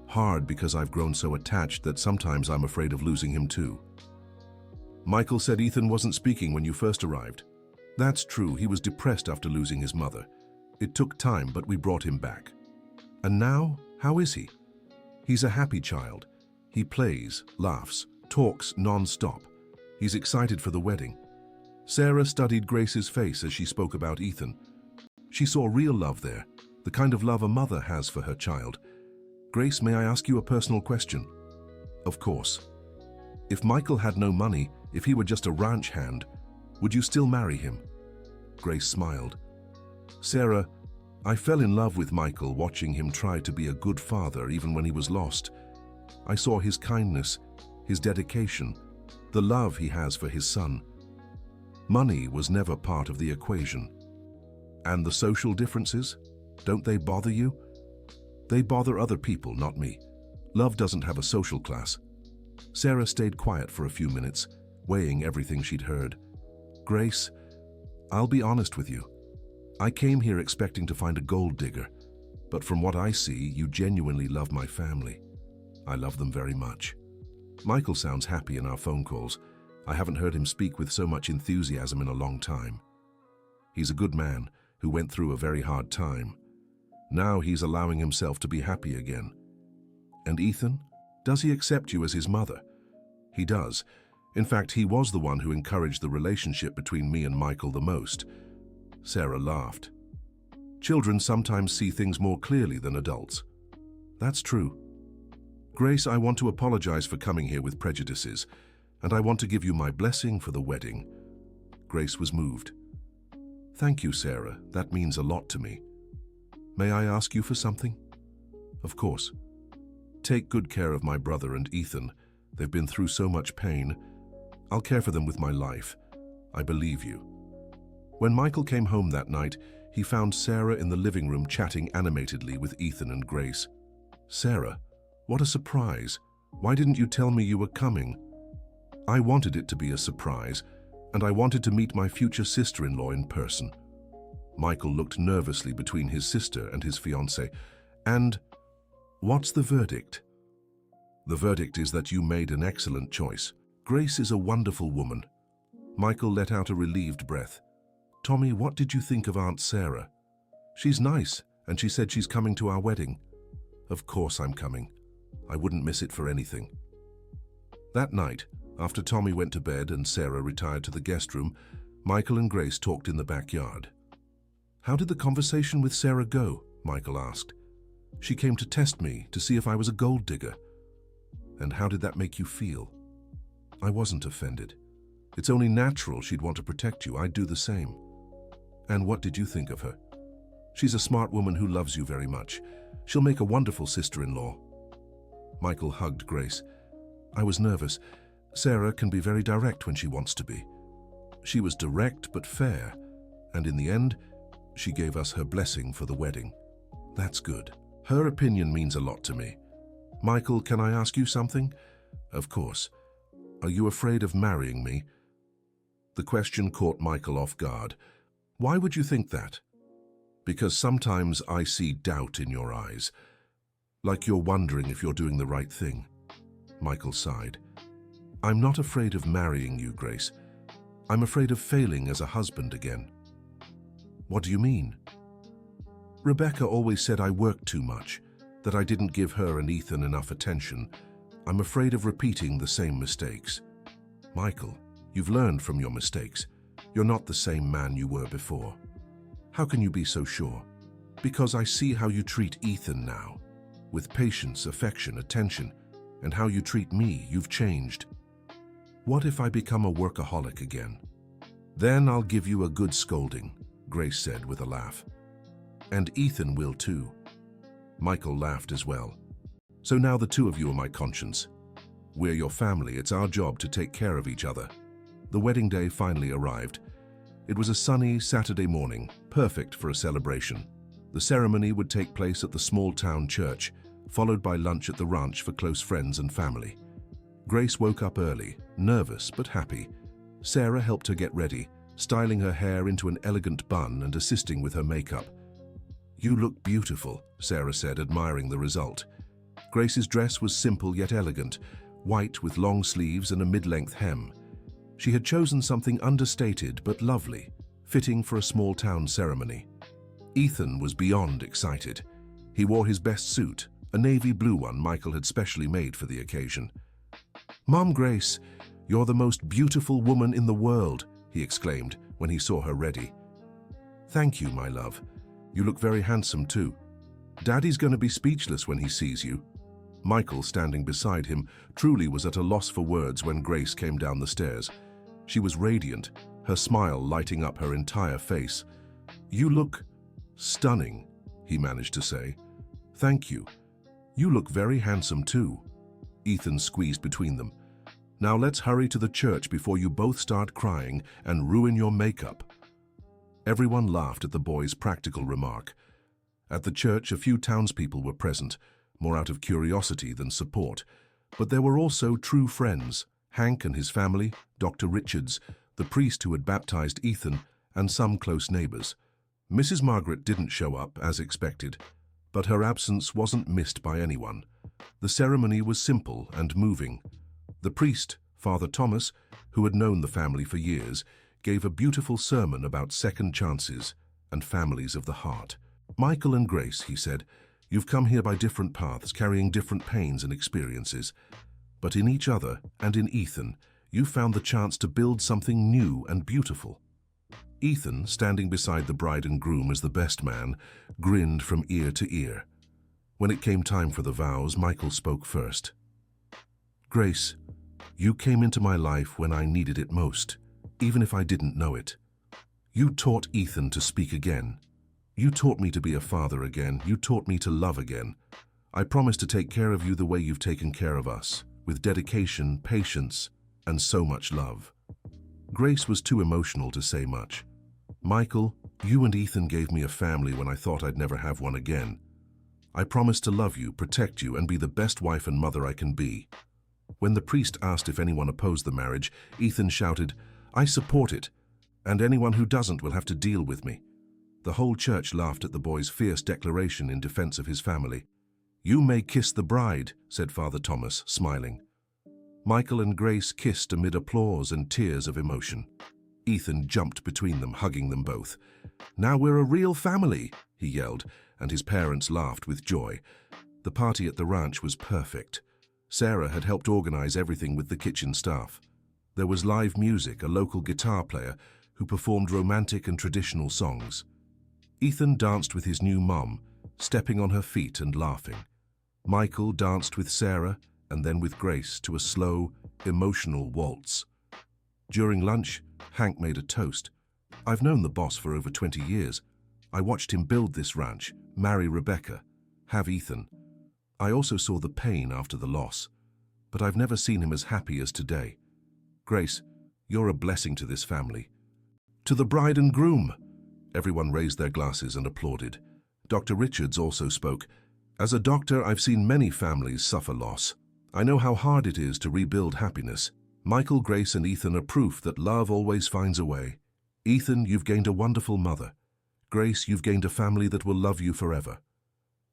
Hard because I've grown so attached that sometimes I'm afraid of losing him too." "Michael said Ethan wasn't speaking when you first arrived." "That's true. He was depressed after losing his mother. It took time, but we brought him back." "And now, how is he?" "He's a happy child. He plays, laughs, talks non-stop. He's excited for the wedding." Sarah studied Grace's face as she spoke about Ethan. She saw real love there, the kind of love a mother has for her child. "Grace, may I ask you a personal question?" "Of course." "If Michael had no money, if he were just a ranch hand, would you still marry him?" Grace smiled. "Sarah, I fell in love with Michael watching him try to be a good father even when he was lost. I saw his kindness, his dedication, the love he has for his son. Money was never part of the equation." "And the social differences? Don't they bother you?" "They bother other people, not me. Love doesn't have a social class." Sarah stayed quiet for a few minutes, weighing everything she'd heard. "Grace, I'll be honest with you. I came here expecting to find a gold digger, but from what I see, you genuinely love my family. I love them very much. Michael sounds happy in our phone calls. I haven't heard him speak with so much enthusiasm in a long time. He's a good man who went through a very hard time. Now he's allowing himself to be happy again. And Ethan? Does he accept you as his mother? He does. In fact, he was the one who encouraged the relationship between me and Michael the most. Sarah laughed. Children sometimes see things more clearly than adults. That's true. Grace, I want to apologize for coming here with prejudices, and I want to give you my blessing for the wedding. Grace was moved. Thank you, Sarah. That means a lot to me. May I ask you for something? Of course. Take good care of my brother and Ethan. They've been through so much pain. I'll care for them with my life. I believe you. When Michael came home that night, he found Sarah in the living room chatting animatedly with Ethan and Grace. Sarah, what a surprise. Why didn't you tell me you were coming? I wanted it to be a surprise, and I wanted to meet my future sister-in-law in person. Michael looked nervously between his sister and his fiancée. And what's the verdict? The verdict is that you made an excellent choice. Grace is a wonderful woman. Michael let out a relieved breath. Tommy, what did you think of Aunt Sarah? She's nice, and she said she's coming to our wedding. Of course I'm coming. I wouldn't miss it for anything. That night, after Tommy went to bed and Sarah retired to the guest room, Michael and Grace talked in the backyard. How did the conversation with Sarah go? Michael asked. She came to test me to see if I was a gold digger. And how did that make you feel? I wasn't offended. It's only natural she'd want to protect you. I'd do the same. And what did you think of her? She's a smart woman who loves you very much. She'll make a wonderful sister-in-law. Michael hugged Grace. I was nervous. Sarah can be very direct when she wants to be. She was direct but fair, and in the end, she gave us her blessing for the wedding. That's good. Her opinion means a lot to me. Michael, can I ask you something? Of course. Are you afraid of marrying me? The question caught Michael off guard. Why would you think that? Because sometimes I see doubt in your eyes, like you're wondering if you're doing the right thing. Michael sighed. I'm not afraid of marrying you, Grace. I'm afraid of failing as a husband again. What do you mean? Rebecca always said I worked too much, that I didn't give her and Ethan enough attention. I'm afraid of repeating the same mistakes. Michael, you've learned from your mistakes. You're not the same man you were before. How can you be so sure? Because I see how you treat Ethan now. With patience, affection, attention, and how you treat me, you've changed. What if I become a workaholic again? Then I'll give you a good scolding, Grace said with a laugh. And Ethan will too. Michael laughed as well. So now the two of you are my conscience. We're your family. It's our job to take care of each other. The wedding day finally arrived. It was a sunny Saturday morning, perfect for a celebration. The ceremony would take place at the small town church, followed by lunch at the ranch for close friends and family. Grace woke up early, nervous but happy. Sarah helped her get ready, styling her hair into an elegant bun and assisting with her makeup. You look beautiful, Sarah said, admiring the result. Grace's dress was simple yet elegant, white with long sleeves and a mid-length hem. She had chosen something understated but lovely, fitting for a small-town ceremony. Ethan was beyond excited. He wore his best suit, a navy blue one Michael had specially made for the occasion. Mom Grace, you're the most beautiful woman in the world, he exclaimed when he saw her ready. Thank you, my love. You look very handsome too. Daddy's going to be speechless when he sees you. Michael, standing beside him, truly was at a loss for words when Grace came down the stairs. She was radiant, her smile lighting up her entire face. You look stunning, he managed to say. Thank you. You look very handsome too. Ethan squeezed between them. Now let's hurry to the church before you both start crying and ruin your makeup. Everyone laughed at the boy's practical remark. At the church, a few townspeople were present, more out of curiosity than support. But there were also true friends, Hank and his family, Dr. Richards, the priest who had baptized Ethan, and some close neighbors. Mrs. Margaret didn't show up, as expected, but her absence wasn't missed by anyone. The ceremony was simple and moving. The priest, Father Thomas, who had known the family for years, gave a beautiful sermon about second chances and families of the heart. "Michael and Grace," he said, "you've come here by different paths, carrying different pains and experiences. But in each other and in Ethan, you found the chance to build something new and beautiful." Ethan, standing beside the bride and groom as the best man, grinned from ear to ear. When it came time for the vows, Michael spoke first. "Grace, you came into my life when I needed it most, even if I didn't know it. You taught Ethan to speak again. You taught me to be a father again. You taught me to love again. I promise to take care of you the way you've taken care of us, with dedication, patience, and so much love." Grace was too emotional to say much. "Michael, you and Ethan gave me a family when I thought I'd never have one again. I promise to love you, protect you, and be the best wife and mother I can be." When the priest asked if anyone opposed the marriage, Ethan shouted, "I support it, and anyone who doesn't will have to deal with me." The whole church laughed at the boy's fierce declaration in defense of his family. "You may kiss the bride," said Father Thomas, smiling. Michael and Grace kissed amid applause and tears of emotion. Ethan jumped between them, hugging them both. "Now we're a real family," he yelled, and his parents laughed with joy. The party at the ranch was perfect. Sarah had helped organize everything with the kitchen staff. There was live music, a local guitar player who performed romantic and traditional songs. Ethan danced with his new mom, stepping on her feet and laughing. Michael danced with Sarah and then with Grace to a slow, emotional waltz. During lunch, Hank made a toast. "I've known the boss for over 20 years. I watched him build this ranch, marry Rebecca, have Ethan. I also saw the pain after the loss, but I've never seen him as happy as today. Grace, you're a blessing to this family." "To the bride and groom!" Everyone raised their glasses and applauded. Dr. Richards also spoke. "As a doctor, I've seen many families suffer loss. I know how hard it is to rebuild happiness. Michael, Grace, and Ethan are proof that love always finds a way. Ethan, you've gained a wonderful mother. Grace, you've gained a family that will love you forever."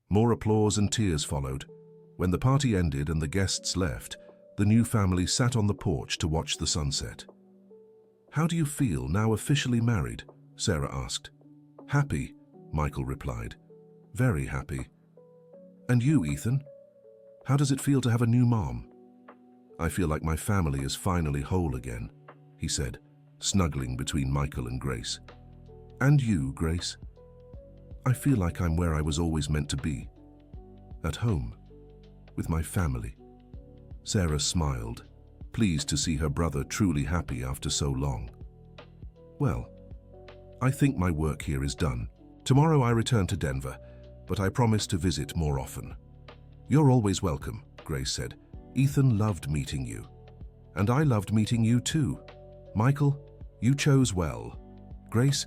More applause and tears followed. When the party ended and the guests left, the new family sat on the porch to watch the sunset. "How do you feel now officially married?" Sarah asked. "Happy," Michael replied. "Very happy." "And you, Ethan? How does it feel to have a new mom?" "I feel like my family is finally whole again," he said, snuggling between Michael and Grace. "And you, Grace?" "I feel like I'm where I was always meant to be. At home, with my family." Sarah smiled, pleased to see her brother truly happy after so long. "Well, I think my work here is done. Tomorrow I return to Denver, but I promise to visit more often." "You're always welcome," Grace said. "Ethan loved meeting you. And I loved meeting you too. Michael, you chose well. Grace,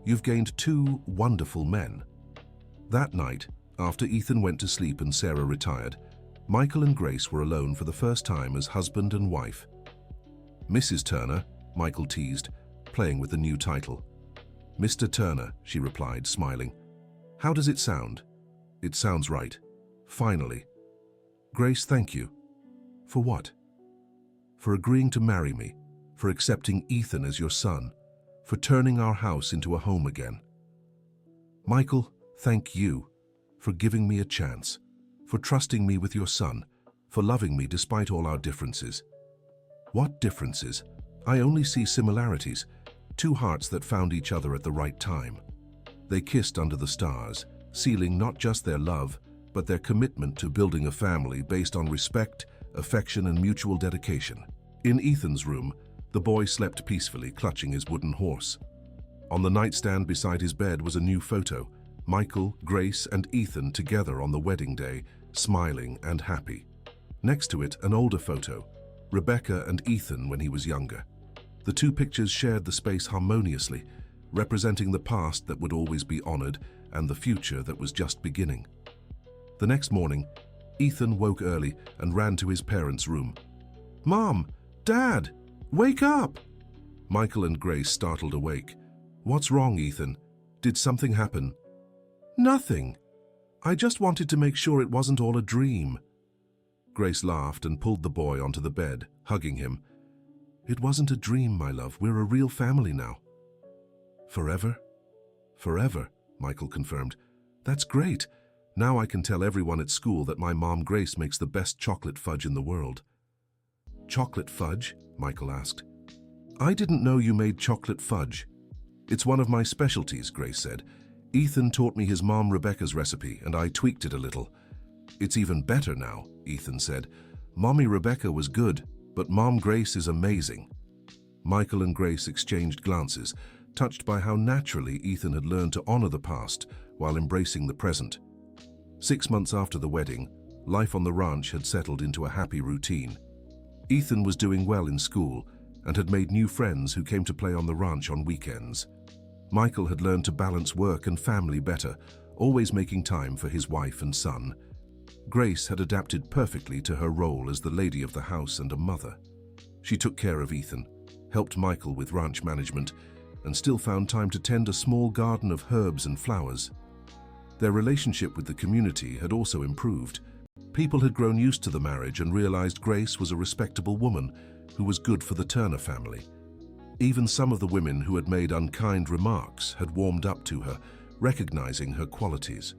you've gained two wonderful men." That night, after Ethan went to sleep and Sarah retired, Michael and Grace were alone for the first time as husband and wife. "Mrs. Turner," Michael teased, playing with the new title. "Mr. Turner," she replied, smiling. "How does it sound?" "It sounds right. Finally." "Grace, thank you." "For what?" "For agreeing to marry me, for accepting Ethan as your son, for turning our house into a home again." "Michael, thank you for giving me a chance, for trusting me with your son, for loving me despite all our differences." "What differences? I only see similarities, two hearts that found each other at the right time." They kissed under the stars, sealing not just their love, but their commitment to building a family based on respect, affection, and mutual dedication. In Ethan's room, the boy slept peacefully, clutching his wooden horse. On the nightstand beside his bed was a new photo, Michael, Grace, and Ethan together on the wedding day, smiling and happy. Next to it, an older photo, Rebecca and Ethan when he was younger. The two pictures shared the space harmoniously, representing the past that would always be honored and the future that was just beginning. The next morning, Ethan woke early and ran to his parents' room. "Mom! Dad! Wake up!" Michael and Grace startled awake. What's wrong, Ethan? Did something happen? Nothing. I just wanted to make sure it wasn't all a dream. Grace laughed and pulled the boy onto the bed, hugging him. It wasn't a dream, my love. We're a real family now. Forever? Forever, Michael confirmed. That's great. Now I can tell everyone at school that my mom Grace makes the best chocolate fudge in the world. Chocolate fudge? Michael asked. I didn't know you made chocolate fudge. It's one of my specialties, Grace said. Ethan taught me his mom Rebecca's recipe, and I tweaked it a little. It's even better now, Ethan said. Mommy Rebecca was good, but Mom Grace is amazing. Michael and Grace exchanged glances, touched by how naturally Ethan had learned to honor the past while embracing the present. 6 months after the wedding, life on the ranch had settled into a happy routine. Ethan was doing well in school and had made new friends who came to play on the ranch on weekends. Michael had learned to balance work and family better, always making time for his wife and son. Grace had adapted perfectly to her role as the lady of the house and a mother. She took care of Ethan, helped Michael with ranch management, and still found time to tend a small garden of herbs and flowers. Their relationship with the community had also improved. People had grown used to the marriage and realized Grace was a respectable woman who was good for the Turner family. Even some of the women who had made unkind remarks had warmed up to her, recognizing her qualities.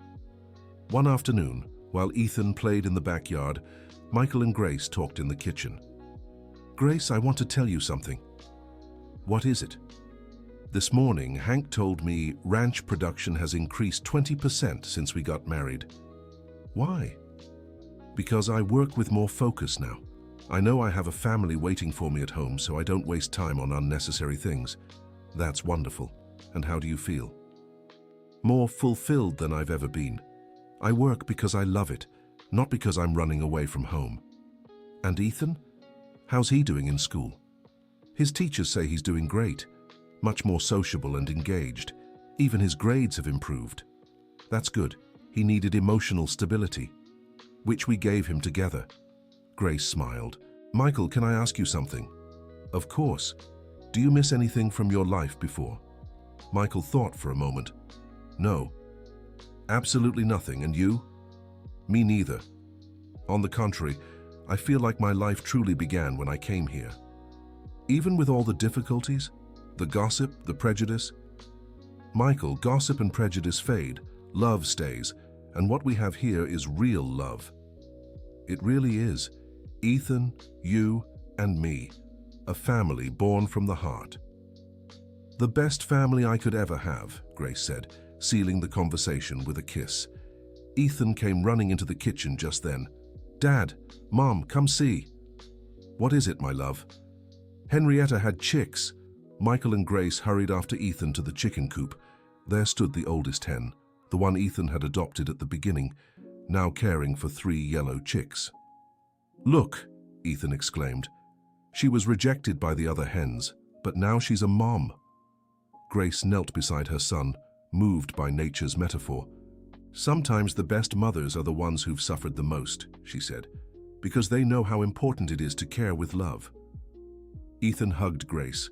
One afternoon, while Ethan played in the backyard, Michael and Grace talked in the kitchen. Grace, I want to tell you something. What is it? This morning, Hank told me ranch production has increased 20% since we got married. Why? Because I work with more focus now. I know I have a family waiting for me at home, so I don't waste time on unnecessary things. That's wonderful. And how do you feel? More fulfilled than I've ever been. I work because I love it, not because I'm running away from home. And Ethan? How's he doing in school? His teachers say he's doing great, much more sociable and engaged. Even his grades have improved. That's good. He needed emotional stability, which we gave him together. Grace smiled. Michael, can I ask you something? Of course. Do you miss anything from your life before? Michael thought for a moment. No. Absolutely nothing. And you? Me neither. On the contrary, I feel like my life truly began when I came here. Even with all the difficulties, the gossip, the prejudice. Michael, gossip and prejudice fade, love stays, and what we have here is real love. It really is. Ethan, you, and me. A family born from the heart. The best family I could ever have, Grace said, sealing the conversation with a kiss. Ethan came running into the kitchen just then. Dad, Mom, come see. What is it, my love? Henrietta had chicks. Michael and Grace hurried after Ethan to the chicken coop. There stood the oldest hen, the one Ethan had adopted at the beginning, now caring for 3 yellow chicks. Look, Ethan exclaimed. She was rejected by the other hens, but now she's a mom. Grace knelt beside her son, moved by nature's metaphor. Sometimes the best mothers are the ones who've suffered the most, she said, because they know how important it is to care with love. Ethan hugged Grace.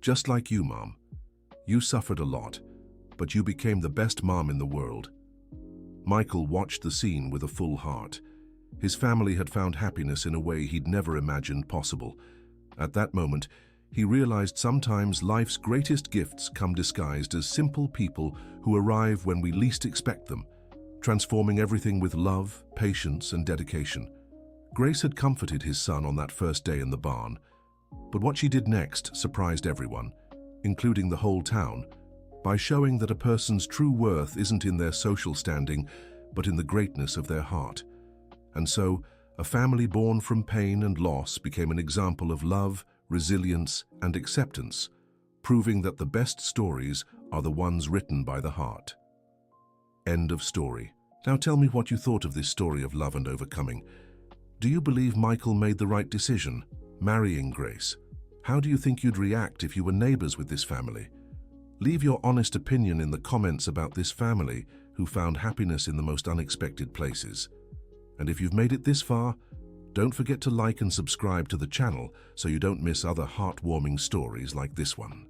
Just like you, Mom. You suffered a lot, but you became the best mom in the world. Michael watched the scene with a full heart. His family had found happiness in a way he'd never imagined possible. At that moment, he realized sometimes life's greatest gifts come disguised as simple people who arrive when we least expect them, transforming everything with love, patience, and dedication. Grace had comforted his son on that first day in the barn, but what she did next surprised everyone, including the whole town, by showing that a person's true worth isn't in their social standing, but in the greatness of their heart. And so, a family born from pain and loss became an example of love, resilience, and acceptance, proving that the best stories are the ones written by the heart. End of story. Now tell me what you thought of this story of love and overcoming. Do you believe Michael made the right decision, marrying Grace? How do you think you'd react if you were neighbors with this family? Leave your honest opinion in the comments about this family who found happiness in the most unexpected places. And if you've made it this far, don't forget to like and subscribe to the channel so you don't miss other heartwarming stories like this one.